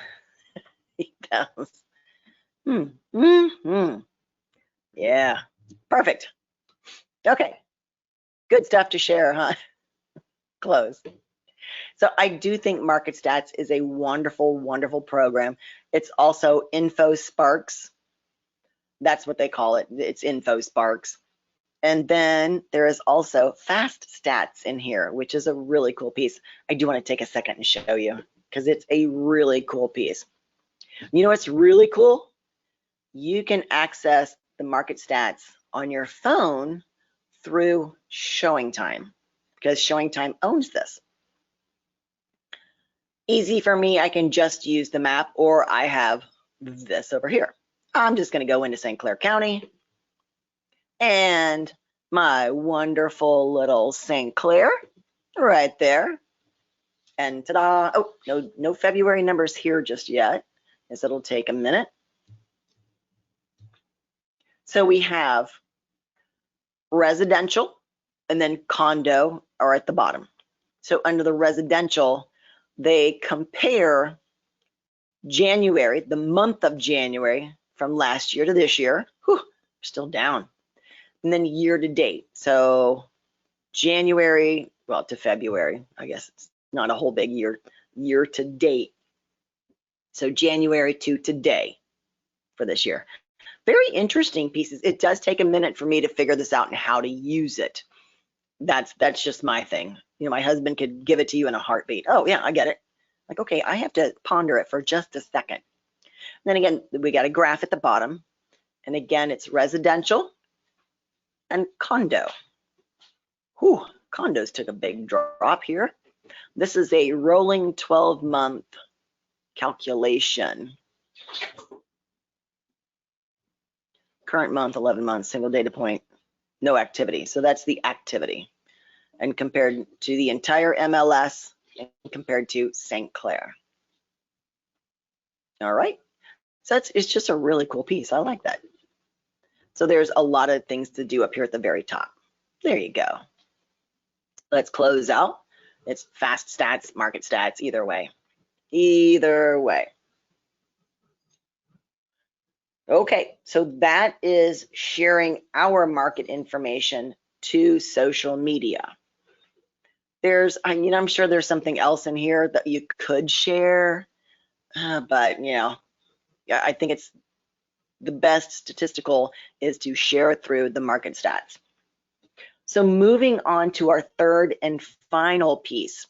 That was, yeah, perfect. Okay, good stuff to share, huh? Close. So I do think MarketStats is a wonderful, wonderful program. It's also InfoSparks. That's what they call it. It's InfoSparks. And then there is also Fast Stats in here, which is a really cool piece. I do want to take a second and show you because it's a really cool piece. You know what's really cool? You can access the MarketStats on your phone through ShowingTime because ShowingTime owns this. Easy for me, I can just use the map, or I have this over here. I'm just going to go into St. Clair County and my wonderful little St. Clair right there. And ta-da! Oh, no February numbers here just yet, as it'll take a minute. So we have residential and then condo are at the bottom. So under the residential, they compare January, the month of January from last year to this year. Whew, still down. And then year to date. So January, well, to February, I guess it's not a whole big year to date. So January to today for this year. Very interesting pieces. It does take a minute for me to figure this out and how to use it. That's just my thing. You know, my husband could give it to you in a heartbeat. Oh yeah, I get it. Like, okay, I have to ponder it for just a second. And then again, we got a graph at the bottom. And again, it's residential and condo. Whew, condos took a big drop here. This is a rolling 12-month calculation. Current month, 11 months, single data point, no activity. So that's the activity. And compared to the entire MLS and compared to St. Clair. All right. So it's just a really cool piece. I like that. So there's a lot of things to do up here at the very top. There you go. Let's close out. It's Fast Stats, MarketStats, either way. Either way. Okay, so that is sharing our market information to social media. There's, you know, I'm sure there's something else in here that you could share, but you know, yeah, I think it's the best statistical is to share it through the MarketStats. So moving on to our third and final piece,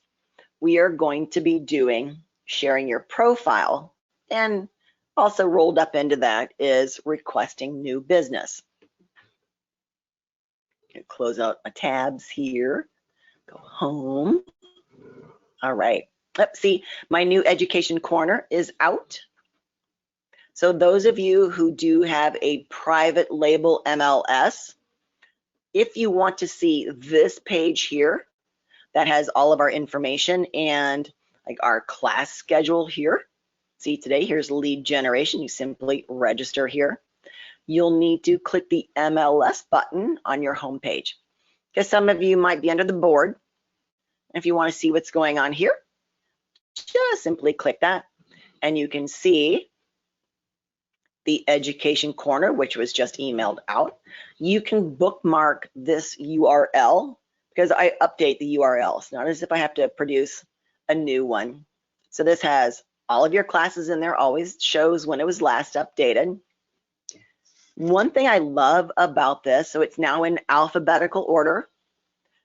we are going to be doing sharing your profile, and also rolled up into that is requesting new business. Close out my tabs here, go home. All right, let's see, my new education corner is out. So those of you who do have a private label MLS, if you want to see this page here that has all of our information and like our class schedule here, see today, here's lead generation, you simply register here. You'll need to click the MLS button on your home page because some of you might be under the board. If you want to see what's going on here, just simply click that and you can see the education corner, which was just emailed out. You can bookmark this URL because I update the URLs, not as if I have to produce a new one. So this has all of your classes in there, always shows when it was last updated. One thing I love about this, so it's now in alphabetical order.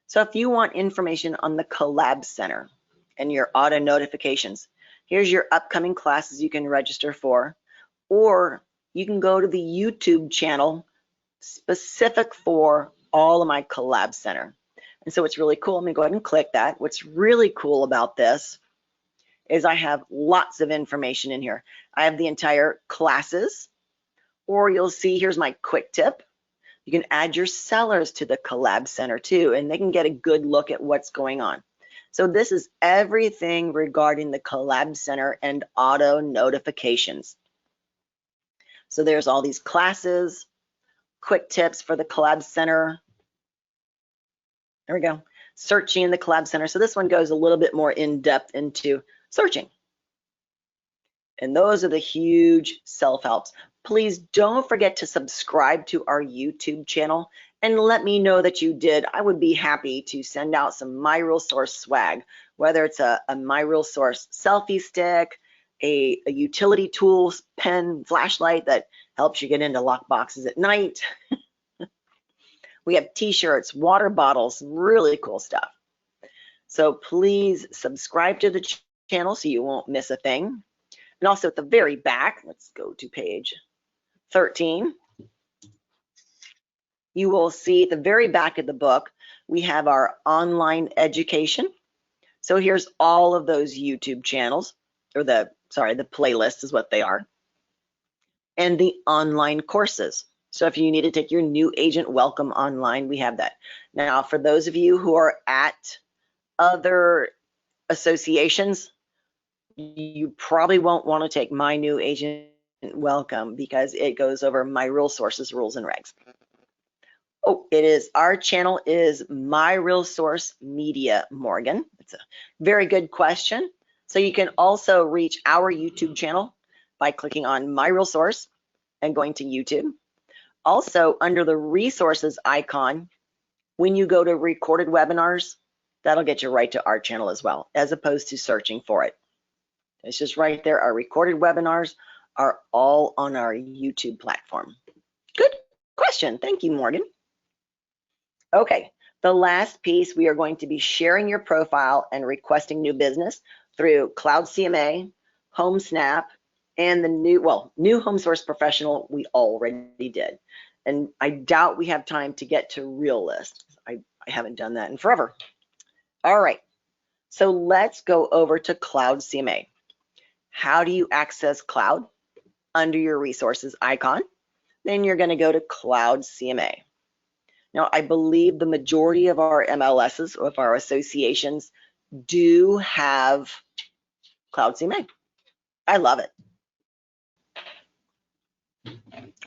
So if you want information on the Collab Center and your auto notifications, here's your upcoming classes you can register for, or you can go to the YouTube channel specific for all of my collab center. And so it's really cool. I'm gonna go ahead and click that. What's really cool about this is I have lots of information in here. I have the entire classes, or you'll see, here's my quick tip. You can add your sellers to the collab center too, and they can get a good look at what's going on. So this is everything regarding the collab center and auto notifications. So there's all these classes, quick tips for the collab center. There we go. Searching in the collab center. So this one goes a little bit more in depth into searching. And those are the huge self-helps. Please don't forget to subscribe to our YouTube channel and let me know that you did. I would be happy to send out some MiRealSource swag, whether it's a MiRealSource selfie stick, a utility tools, pen, flashlight that helps you get into lock boxes at night. We have t-shirts, water bottles, really cool stuff. So please subscribe to the channel so you won't miss a thing. And also at the very back, let's go to page 13. You will see at the very back of the book, we have our online education. So here's all of those YouTube channels, or the playlist is what they are, and the online courses. So if you need to take your new agent welcome online, we have that. Now, for those of you who are at other associations, you probably won't want to take my new agent welcome because it goes over MiRealSource's rules and regs. Oh, our channel is MiRealSource Media, Morgan. It's a very good question. So you can also reach our YouTube channel by clicking on MiRealSource and going to YouTube. Also, under the resources icon, when you go to recorded webinars, that'll get you right to our channel as well, as opposed to searching for it. It's just right there. Our recorded webinars are all on our YouTube platform. Good question. Thank you, Morgan. Okay, the last piece, we are going to be sharing your profile and requesting new business through Cloud CMA, Homesnap, and the new HomeSource Professional we already did. And I doubt we have time to get to RealList. I haven't done that in forever. All right, so let's go over to Cloud CMA. How do you access Cloud? Under your resources icon, then you're going to go to Cloud CMA. Now, I believe the majority of our MLSs, of our associations, do have Cloud CMA. I love it.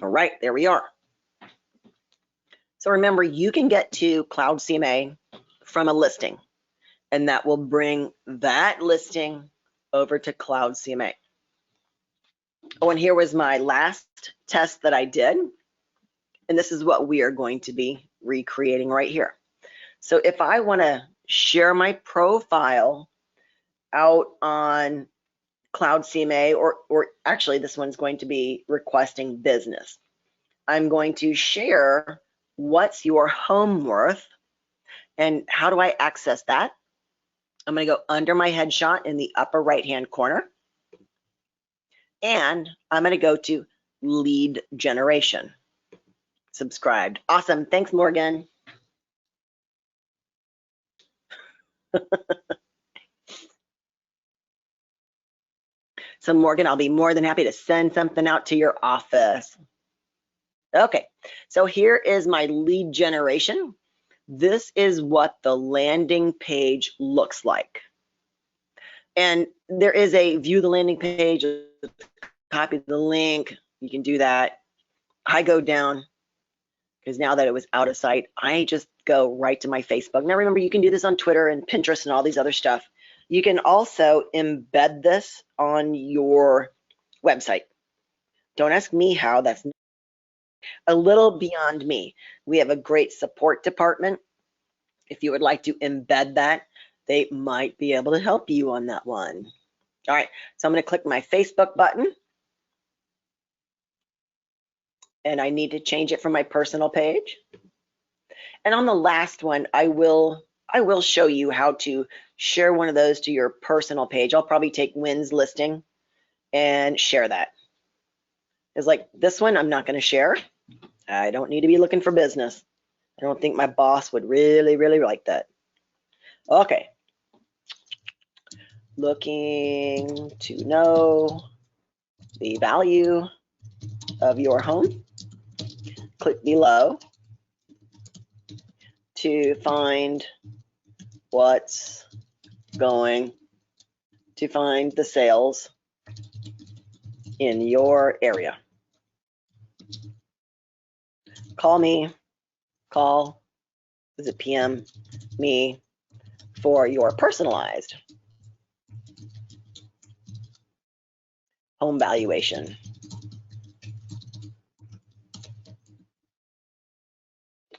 All right, there we are. So remember, you can get to Cloud CMA from a listing, and that will bring that listing over to Cloud CMA. Oh, and here was my last test that I did, and this is what we are going to be recreating right here. So if I want to share my profile out on Cloud CMA, or actually this one's going to be requesting business, I'm going to share what's your home worth, and how do I access that? I'm going to go under my headshot in the upper right hand corner, and I'm going to go to lead generation. Subscribed. Awesome. Thanks, Morgan. So Morgan, I'll be more than happy to send something out to your office. Okay, so here is my lead generation. This is what the landing page looks like. And there is a view the landing page, copy the link. You can do that. I go down, because now that it was out of sight, I just go right to my Facebook. Now remember, you can do this on Twitter and Pinterest and all these other stuff. You can also embed this on your website. Don't ask me how, that's a little beyond me. We have a great support department. If you would like to embed that, they might be able to help you on that one. All right, so I'm going to click my Facebook button. And I need to change it from my personal page. And on the last one, I will show you how to share one of those to your personal page. I'll probably take Wynn's listing and share that. It's like this one, I'm not going to share. I don't need to be looking for business. I don't think my boss would really like that. Okay. Looking to know the value of your home. Click below to find what's going to find the sales in your area. Call is it PM me for your personalized home valuation.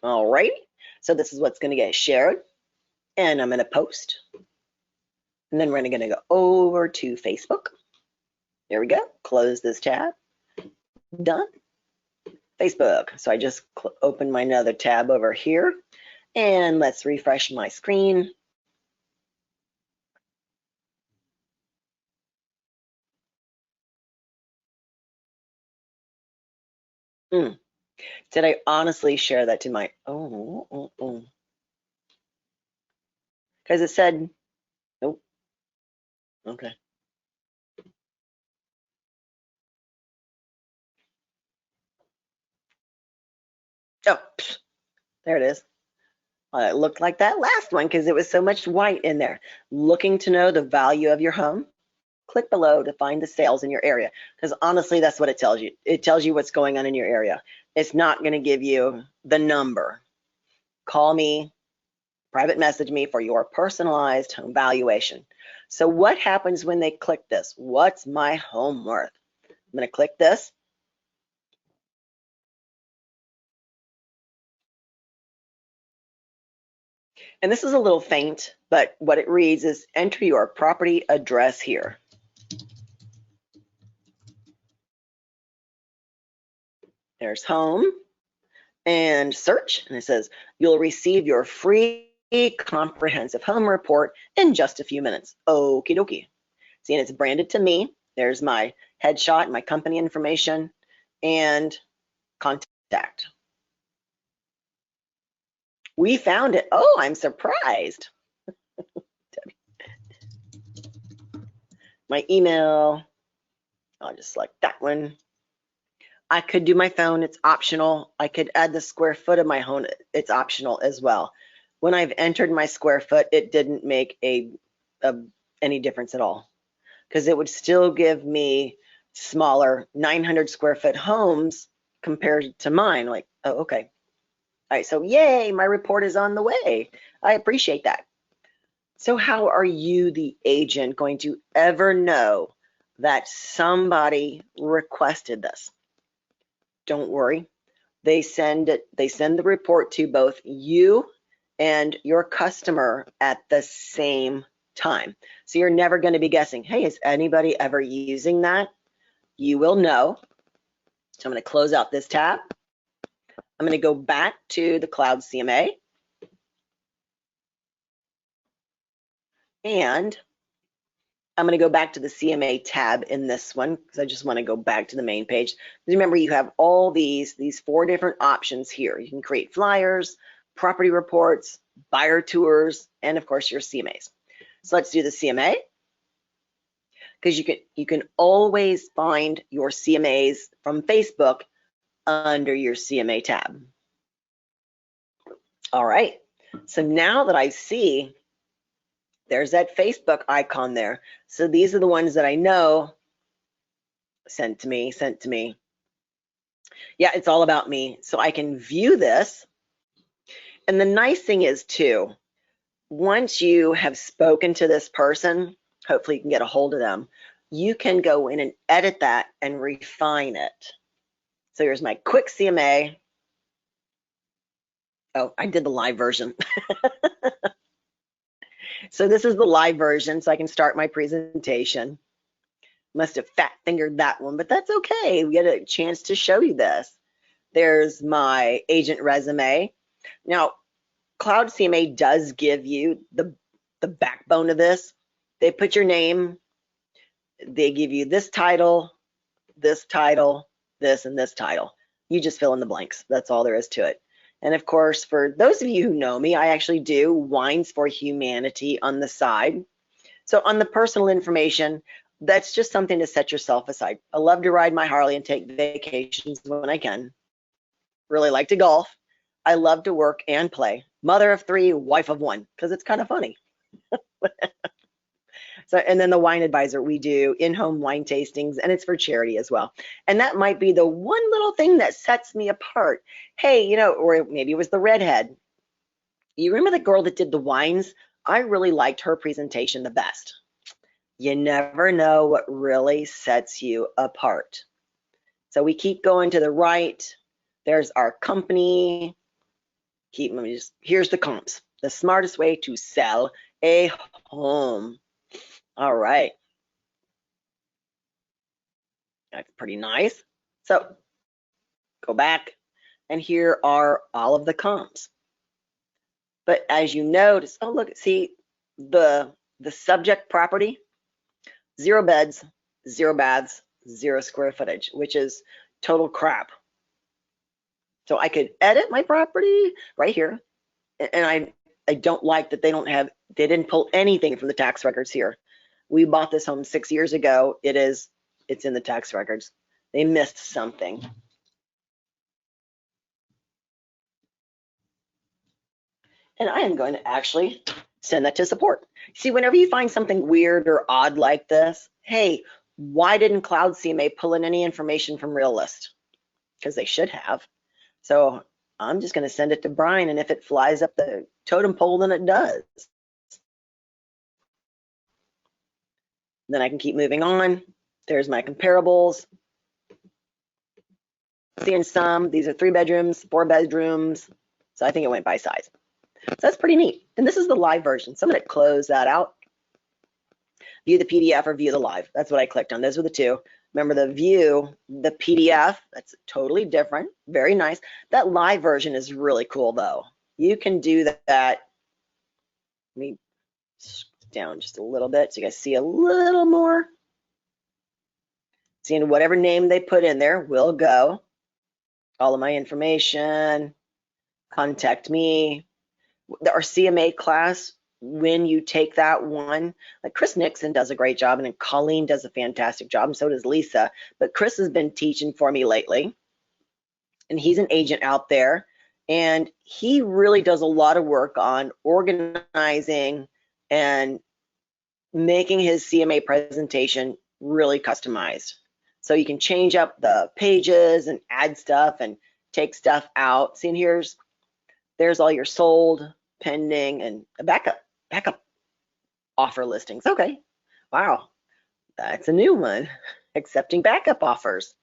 All right, so this is what's going to get shared, and I'm going to post, and then we're going to go over to Facebook. There we go. Close this tab. Done. Facebook. So I just opened my another tab over here, and let's refresh my screen. Did I honestly share that to my, because it said, nope, okay. Oh, there it is. It looked like that last one because it was so much white in there. Looking to know the value of your home? Click below to find the sales in your area, because honestly, that's what it tells you. It tells you what's going on in your area. It's not going to give you the number. Call me, private message me for your personalized home valuation. So what happens when they click this? What's my home worth? I'm going to click this. And this is a little faint, but what it reads is enter your property address here. There's home and search, and it says you'll receive your free comprehensive home report in just a few minutes. Okie dokie. See, and it's branded to me. There's my headshot, my company information, and contact. We found it. Oh, I'm surprised. My email, I'll just select that one. I could do my phone, it's optional. I could add the square foot of my home, it's optional as well. When I've entered my square foot, it didn't make any difference at all, because it would still give me smaller 900 square foot homes compared to mine. Like, oh, okay. All right, so yay, my report is on the way. I appreciate that. So how are you, the agent, going to ever know that somebody requested this? Don't worry. They send the report to both you and your customer at the same time. So you're never going to be guessing, hey, is anybody ever using that? You will know. So I'm going to close out this tab. I'm going to go back to the Cloud CMA. And I'm going to go back to the CMA tab in this one because I just want to go back to the main page. Remember, you have all these 4 different options here. You can create flyers, property reports, buyer tours, and of course your CMAs. So let's do the CMA, because you can always find your CMAs from Facebook under your CMA tab. All right, so now that I see there's that Facebook icon there. So these are the ones that I know sent to me. Yeah, it's all about me. So I can view this. And the nice thing is too, once you have spoken to this person, hopefully you can get a hold of them, you can go in and edit that and refine it. So here's my quick CMA. Oh, I did the live version. So this is the live version, so I can start my presentation. Must have fat fingered that one, but that's okay. We get a chance to show you this. There's my agent resume. Now, Cloud CMA does give you the backbone of this. They put your name, they give you this title, this, and this title. You just fill in the blanks. That's all there is to it. And of course, for those of you who know me, I actually do Wines for Humanity on the side. So on the personal information, that's just something to set yourself aside. I love to ride my Harley and take vacations when I can. Really like to golf. I love to work and play. Mother of 3, wife of 1, because it's kind of funny. So, and then the wine advisor, we do in-home wine tastings, and it's for charity as well. And that might be the one little thing that sets me apart. Hey, you know, or maybe it was the redhead. You remember the girl that did the wines? I really liked her presentation the best. You never know what really sets you apart. So we keep going to the right. There's our company. Here's the comps. The smartest way to sell a home. All right. That's pretty nice. So go back, and here are all of the comps. But as you notice, oh look, see the subject property, 0 beds, 0 baths, 0 square footage, which is total crap. So I could edit my property right here, and I don't like that they didn't pull anything from the tax records here. We bought this home 6 years ago. It's in the tax records. They missed something. And I am going to actually send that to support. See, whenever you find something weird or odd like this, hey, why didn't Cloud CMA pull in any information from Realist? Because they should have. So I'm just going to send it to Brian, and if it flies up the totem pole, then it does. Then I can keep moving on. There's my comparables. Seeing some, these are 3 bedrooms, 4 bedrooms. So I think it went by size. So that's pretty neat. And this is the live version. So I'm going to close that out. View the PDF or view the live. That's what I clicked on. Those were the 2. Remember the view, the PDF, that's totally different. Very nice. That live version is really cool though. You can do that. Let me down just a little bit so you guys see a little more. Seeing whatever name they put in there will go. All of my information, contact me. Our CMA class, when you take that one, like Chris Nixon does a great job, and then Colleen does a fantastic job, and so does Lisa. But Chris has been teaching for me lately, and he's an agent out there, and he really does a lot of work on organizing and making his CMA presentation really customized. So you can change up the pages and add stuff and take stuff out. See, and there's all your sold, pending, and a backup offer listings. Okay, wow, that's a new one. Accepting backup offers.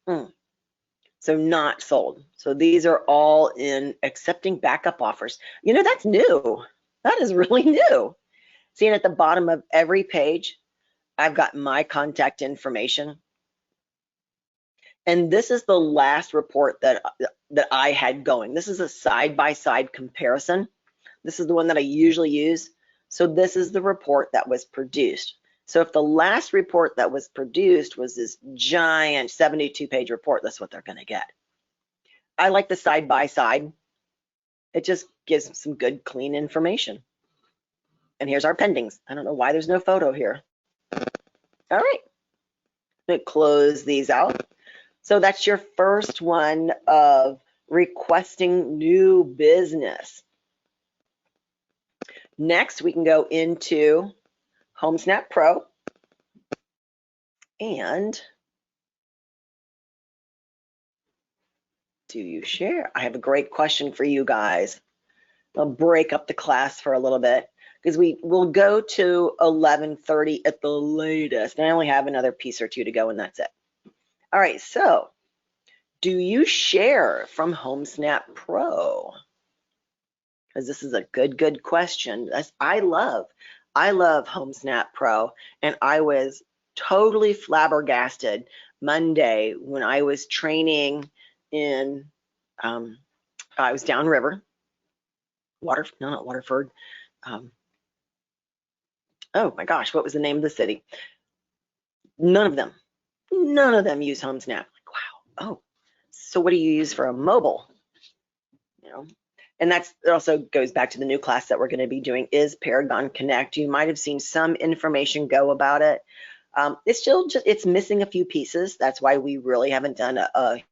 So not sold. So these are all in accepting backup offers. You know, that's new. That is really new. Seeing at the bottom of every page, I've got my contact information. And this is the last report that I had going. This is a side-by-side comparison. This is the one that I usually use. So this is the report that was produced. So if the last report that was produced was this giant 72-page report, that's what they're going to get. I like the side-by-side. It just gives some good, clean information. And here's our pendings. I don't know why there's no photo here. All right. I'm going to close these out. So that's your first one of requesting new business. Next, we can go into Homesnap Pro. And do you share? I have a great question for you guys. I'll break up the class for a little bit because we'll go to 11:30 at the latest. And I only have another piece or 2 to go, and that's it. All right, so do you share from Homesnap Pro? Because this is a good question. I love Homesnap Pro, and I was totally flabbergasted Monday when I was training in, I was downriver, not Waterford. Oh my gosh, what was the name of the city? None of them use Homesnap. Like, wow. Oh, so what do you use for a mobile? you know. And it also goes back to the new class that we're going to be doing is Paragon Connect. You might have seen some information go about it. It's still it's missing a few pieces. That's why we really haven't done a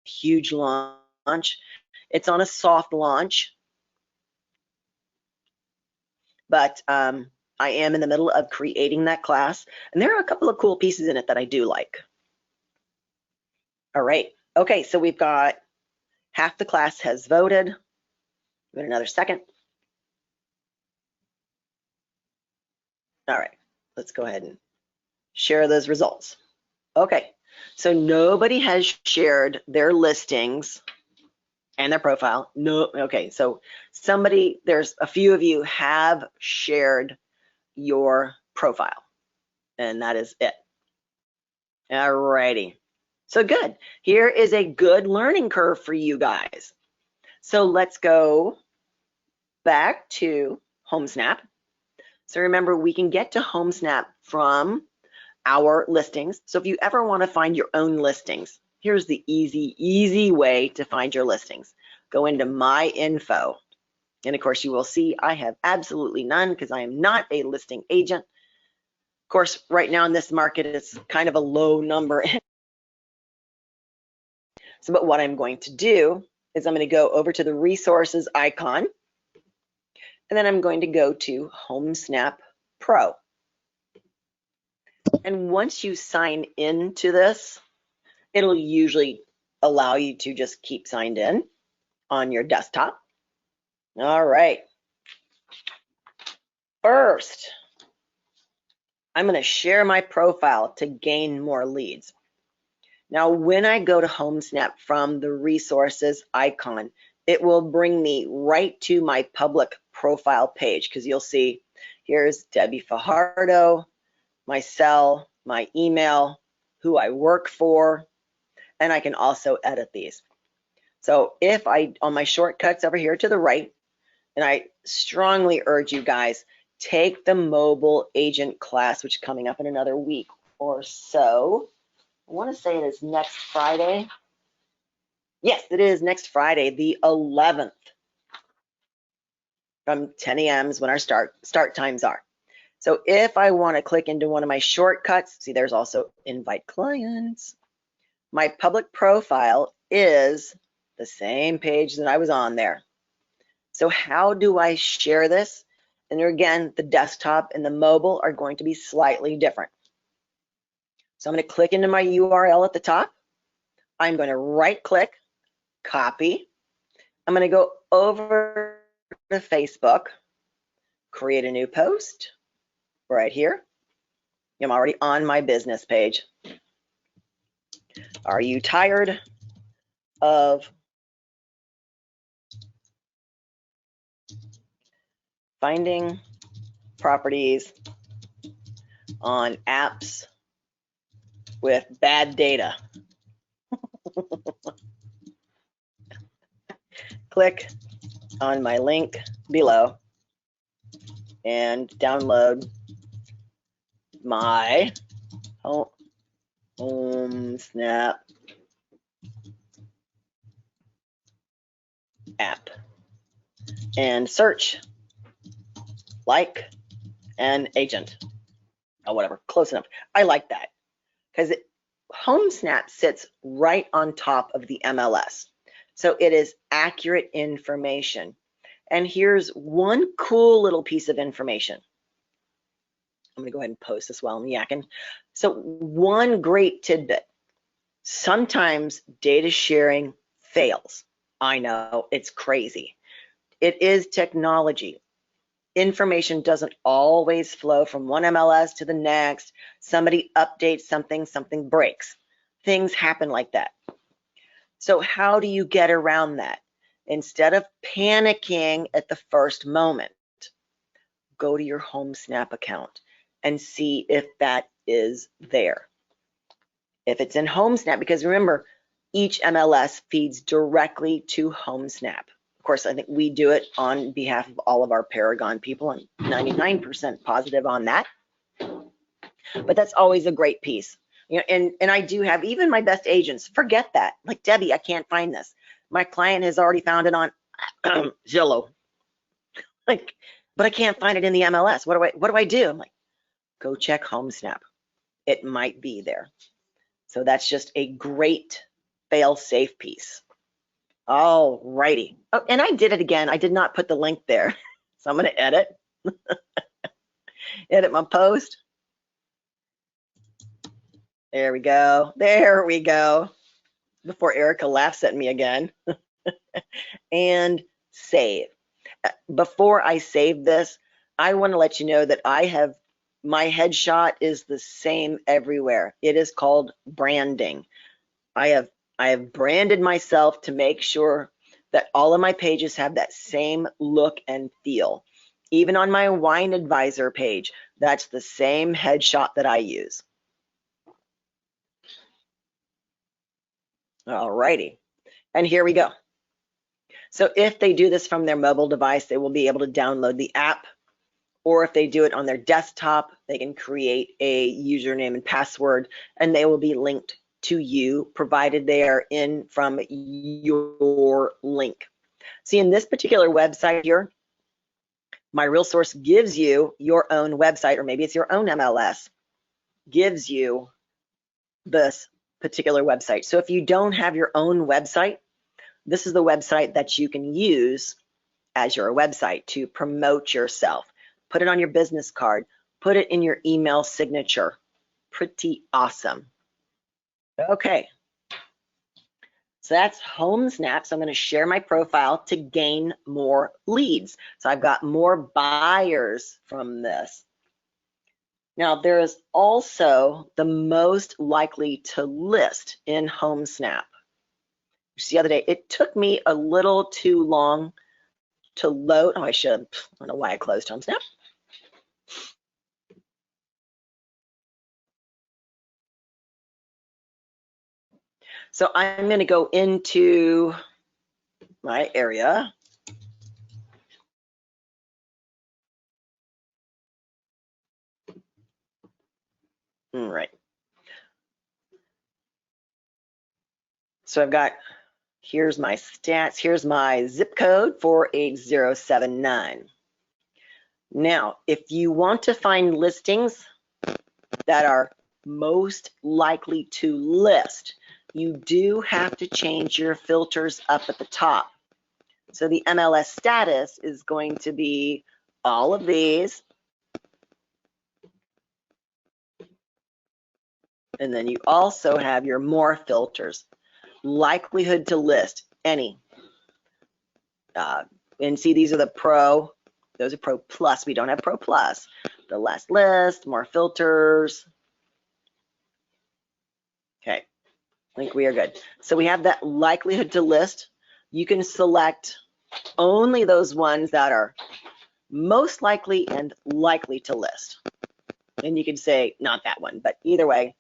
huge launch. It's on a soft launch, but I am in the middle of creating that class, and there are a couple of cool pieces in it that I do like. All right, okay, so we've got half the class has voted. Give it another second. All right, let's go ahead and share those results. Okay, so nobody has shared their listings and their profile. No, okay, so there's a few of you have shared your profile, and that is it. All righty, so good. Here is a good learning curve for you guys. So let's go back to Homesnap. So remember, we can get to Homesnap from our listings. So if you ever want to find your own listings, here's the easy way to find your listings. Go into My Info. And of course, you will see I have absolutely none because I am not a listing agent. Of course, right now in this market, it's kind of a low number. So, but what I'm going to do is I'm going to go over to the resources icon, and then I'm going to go to Homesnap Pro. And once you sign into this, it'll usually allow you to just keep signed in on your desktop. All right. First, I'm going to share my profile to gain more leads. Now, when I go to Homesnap from the resources icon, it will bring me right to my public profile page, because you'll see here's Debbie Fajardo, my cell, my email, who I work for, and I can also edit these. So if on my shortcuts over here to the right, and I strongly urge you guys, take the mobile agent class, which is coming up in another week or so. I want to say it is next Friday. Yes, it is next Friday, the 11th, from 10 a.m. is when our start times are. So if I want to click into one of my shortcuts, see there's also invite clients. My public profile is the same page that I was on there. So how do I share this? And again, the desktop and the mobile are going to be slightly different. So I'm going to click into my URL at the top. I'm going to right click, copy. I'm going to go over to Facebook, create a new post right here. I'm already on my business page. Are you tired of finding properties on apps with bad data? Click on my link below and download my Homesnap app and search like an agent. Oh, whatever, close enough. I like that because Homesnap sits right on top of the MLS. So it is accurate information. And here's one cool little piece of information. I'm gonna go ahead and post this while I'm yakking. So one great tidbit, sometimes data sharing fails. I know, it's crazy. It is technology. Information doesn't always flow from one MLS to the next. Somebody updates something, something breaks. Things happen like that. So how do you get around that? Instead of panicking at the first moment, go to your Homesnap account and see if that is there. If it's in Homesnap, because remember, each MLS feeds directly to Homesnap. Of course, I think we do it on behalf of all of our Paragon people. I'm 99% positive on that. But that's always a great piece. You know, and I do have, even my best agents forget that. Like, Debbie, I can't find this. My client has already found it on Zillow. Like, but I can't find it in the MLS. What do I do? I'm like, go check Homesnap. It might be there. So that's just a great fail-safe piece. All righty. Oh, and I did it again. I did not put the link there. So I'm going to edit. Edit my post. There we go. There we go. Before Erica laughs at me again. And save. Before I save this, I want to let you know that my headshot is the same everywhere. It is called branding. I have branded myself to make sure that all of my pages have that same look and feel. Even on my wine advisor page, that's the same headshot that I use. All righty, and here we go. So if they do this from their mobile device, they will be able to download the app, or if they do it on their desktop, they can create a username and password, and they will be linked to you, provided they are in from your link. See, in this particular website here, MiRealSource gives you your own website, or maybe it's your own MLS, gives you this particular website. So if you don't have your own website, this is the website that you can use as your website to promote yourself. Put it on your business card, put it in your email signature. Pretty awesome. Okay, so that's Homesnap. So I'm going to share my profile to gain more leads. So I've got more buyers from this. Now there is also the most likely to list in Homesnap. The other day, it took me a little too long to load. Oh, I don't know why I closed Homesnap. So I'm going to go into my area. All right. So I've got, here's my stats. Here's my zip code 48079. Now, if you want to find listings that are most likely to list, you do have to change your filters up at the top. So the MLS status is going to be all of these. And then you also have your more filters. Likelihood to list, any. And see, these are the Pro. Those are Pro Plus. We don't have Pro Plus. The last list, more filters. Okay, I think we are good. So we have that likelihood to list. You can select only those ones that are most likely and likely to list. And you can say, not that one, but either way,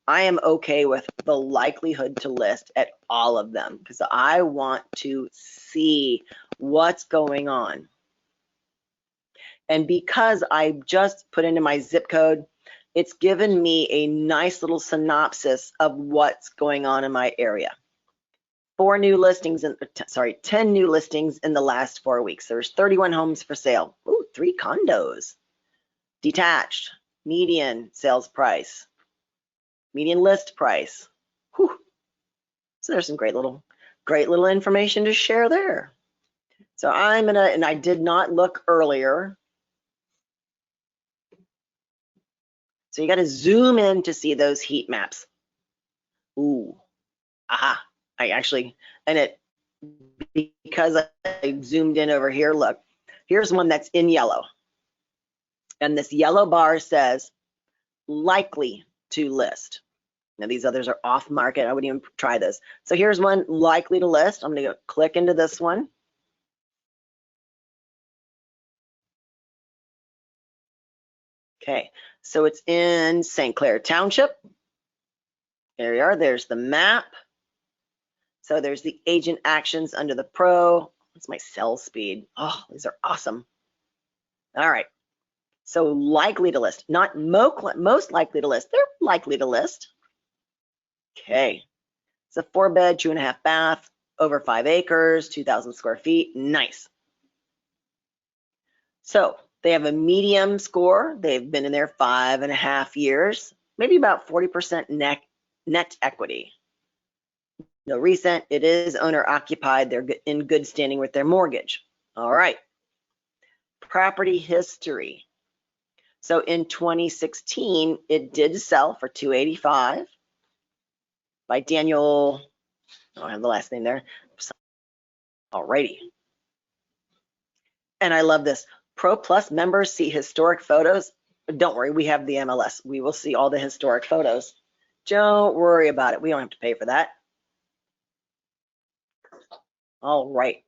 I am okay with the likelihood to list at all of them because I want to see what's going on. And because I just put into my zip code, it's given me a nice little synopsis of what's going on in my area. 10 new listings in the last 4 weeks. There's 31 homes for sale. Ooh, 3 condos. Detached, median sales price, median list price. Whew. So there's some great little information to share there. So I'm gonna, and I did not look earlier. So you got to zoom in to see those heat maps. Ooh, aha! I actually, and it, because I zoomed in over here, look, here's one that's in yellow. And this yellow bar says likely to list. Now these others are off market. I wouldn't even try this. So here's one likely to list. I'm going to click into this one. Okay, so it's in St. Clair Township. There we are. There's the map. So there's the agent actions under the Pro. That's my sell speed. Oh, these are awesome. All right. So likely to list, not most likely to list. They're likely to list. Okay. It's a 4-bed, 2.5 bath. over 5 acres, 2,000 square feet, nice. So they have a medium score. They've been in there 5.5 years, maybe about 40% net equity. No recent, it is owner occupied. They're in good standing with their mortgage. All right. Property history. So in 2016, it did sell for $285 by Daniel, I don't have the last name there. Alrighty. And I love this. Pro Plus members see historic photos. Don't worry, we have the MLS. We will see all the historic photos. Don't worry about it. We don't have to pay for that. All right.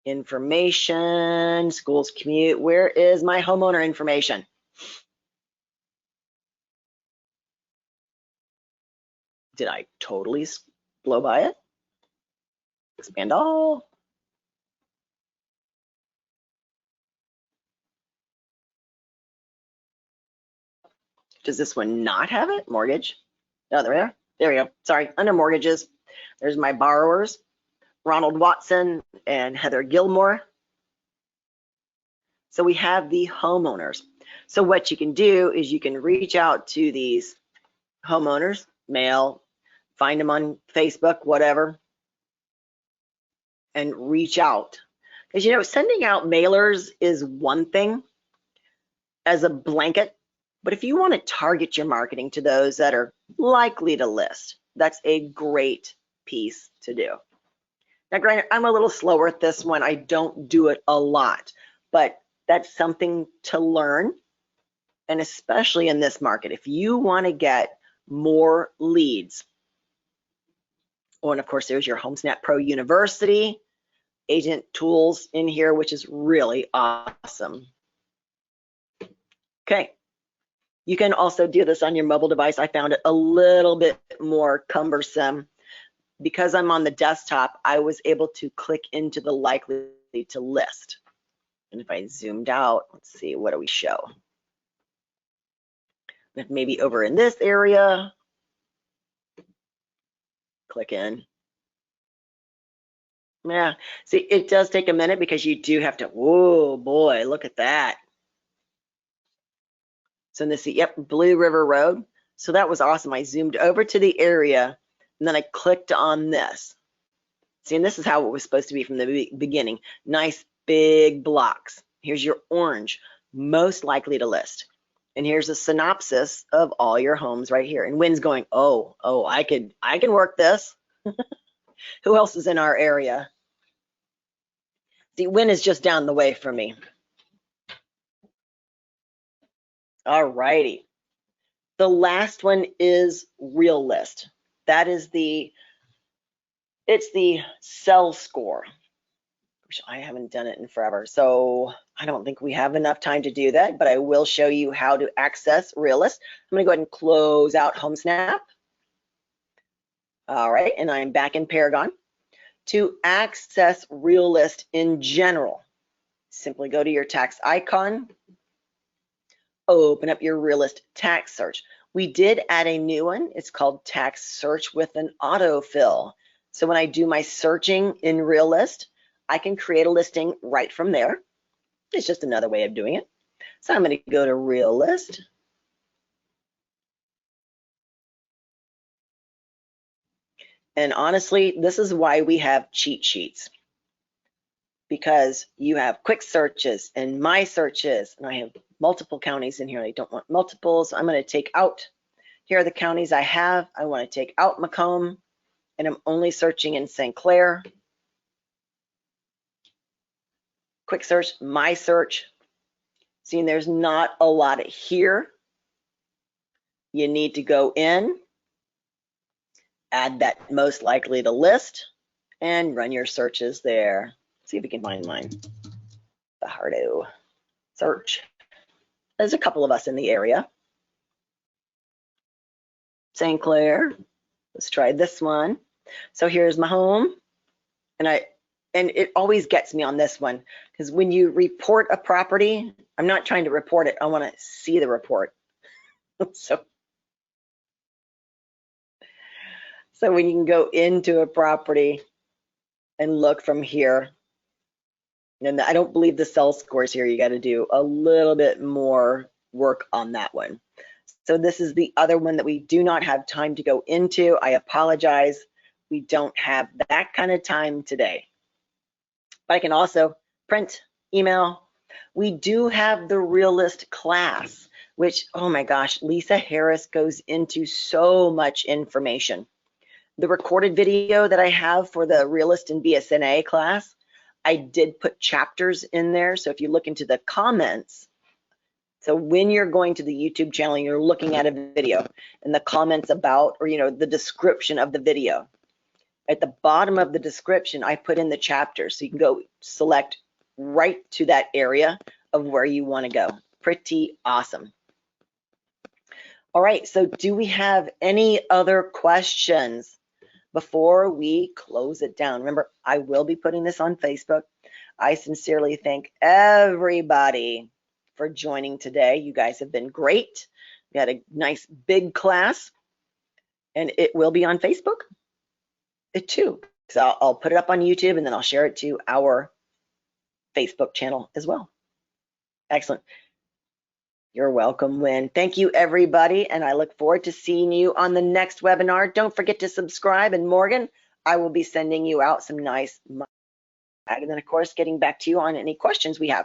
Information, schools, commute. Where is my homeowner information? Did I totally blow by it? Expand all. Does this one not have it? Mortgage. Oh, there we are. There we go. Sorry, under mortgages. There's my borrowers, Ronald Watson and Heather Gilmore. So we have the homeowners. So what you can do is you can reach out to these homeowners, mail, find them on Facebook, whatever, and reach out. Because, you know, sending out mailers is one thing as a blanket, but if you want to target your marketing to those that are likely to list, that's a great piece to do. Now, granted, I'm a little slower at this one. I don't do it a lot, but that's something to learn. And especially in this market, if you want to get more leads. Oh, and of course, there's your Homesnap Pro University agent tools in here, which is really awesome. Okay. You can also do this on your mobile device. I found it a little bit more cumbersome. Because I'm on the desktop, I was able to click into the likely to list. And if I zoomed out, let's see, what do we show? Maybe over in this area, click in. Yeah, see, it does take a minute because you do have to, whoa, boy, look at that. So in this, yep, Blue River Road. So that was awesome. I zoomed over to the area and then I clicked on this. See, and this is how it was supposed to be from the beginning. Nice big blocks. Here's your orange, most likely to list. And here's a synopsis of all your homes right here. And Wynn's going, oh, I can work this. Who else is in our area? See, Wynn is just down the way from me. All righty. The last one is Real List. That is it's the sell score. I haven't done it in forever, so I don't think we have enough time to do that, but I will show you how to access Real List. I'm gonna go ahead and close out Homesnap. All right, and I'm back in Paragon. To access Real List in general, simply go to your tax icon, open up your Real List tax search. We did add a new one. It's called tax search with an autofill. So when I do my searching in Real List, I can create a listing right from there. It's just another way of doing it. So I'm going to go to Real List. And honestly, this is why we have cheat sheets. Because you have quick searches and my searches, and I have multiple counties in here. I don't want multiples. I'm going to take out, here are the counties I have. I want to take out Macomb, and I'm only searching in St. Clair. Quick search, my search. Seeing there's not a lot here. You need to go in, add that most likely to list, and run your searches there. See if we can find mine. Fajardo search. There's a couple of us in the area. St. Clair. Let's try this one. So here's my home, and it always gets me on this one because when you report a property, I'm not trying to report it. I want to see the report. So when you can go into a property and look from here. And I don't believe the sell scores here. You got to do a little bit more work on that one. So this is the other one that we do not have time to go into. I apologize. We don't have that kind of time today. But I can also print, email. We do have the Realist class, which, oh my gosh, Lisa Harris goes into so much information. The recorded video that I have for the Realist and BSNA class, I did put chapters in there. So if you look into the comments, so when you're going to the YouTube channel, you're looking at a video and the comments about, or the description of the video, at the bottom of the description, I put in the chapters. So you can go select right to that area of where you want to go. Pretty awesome. All right, so do we have any other questions before we close it down? Remember, I will be putting this on Facebook. I sincerely thank everybody for joining today. You guys have been great. We had a nice big class, and it will be on Facebook too. So I'll put it up on YouTube, and then I'll share it to our Facebook channel as well. Excellent. You're welcome, Wynn. Thank you, everybody, and I look forward to seeing you on the next webinar. Don't forget to subscribe, and Morgan, I will be sending you out some nice, and then, of course, getting back to you on any questions we have.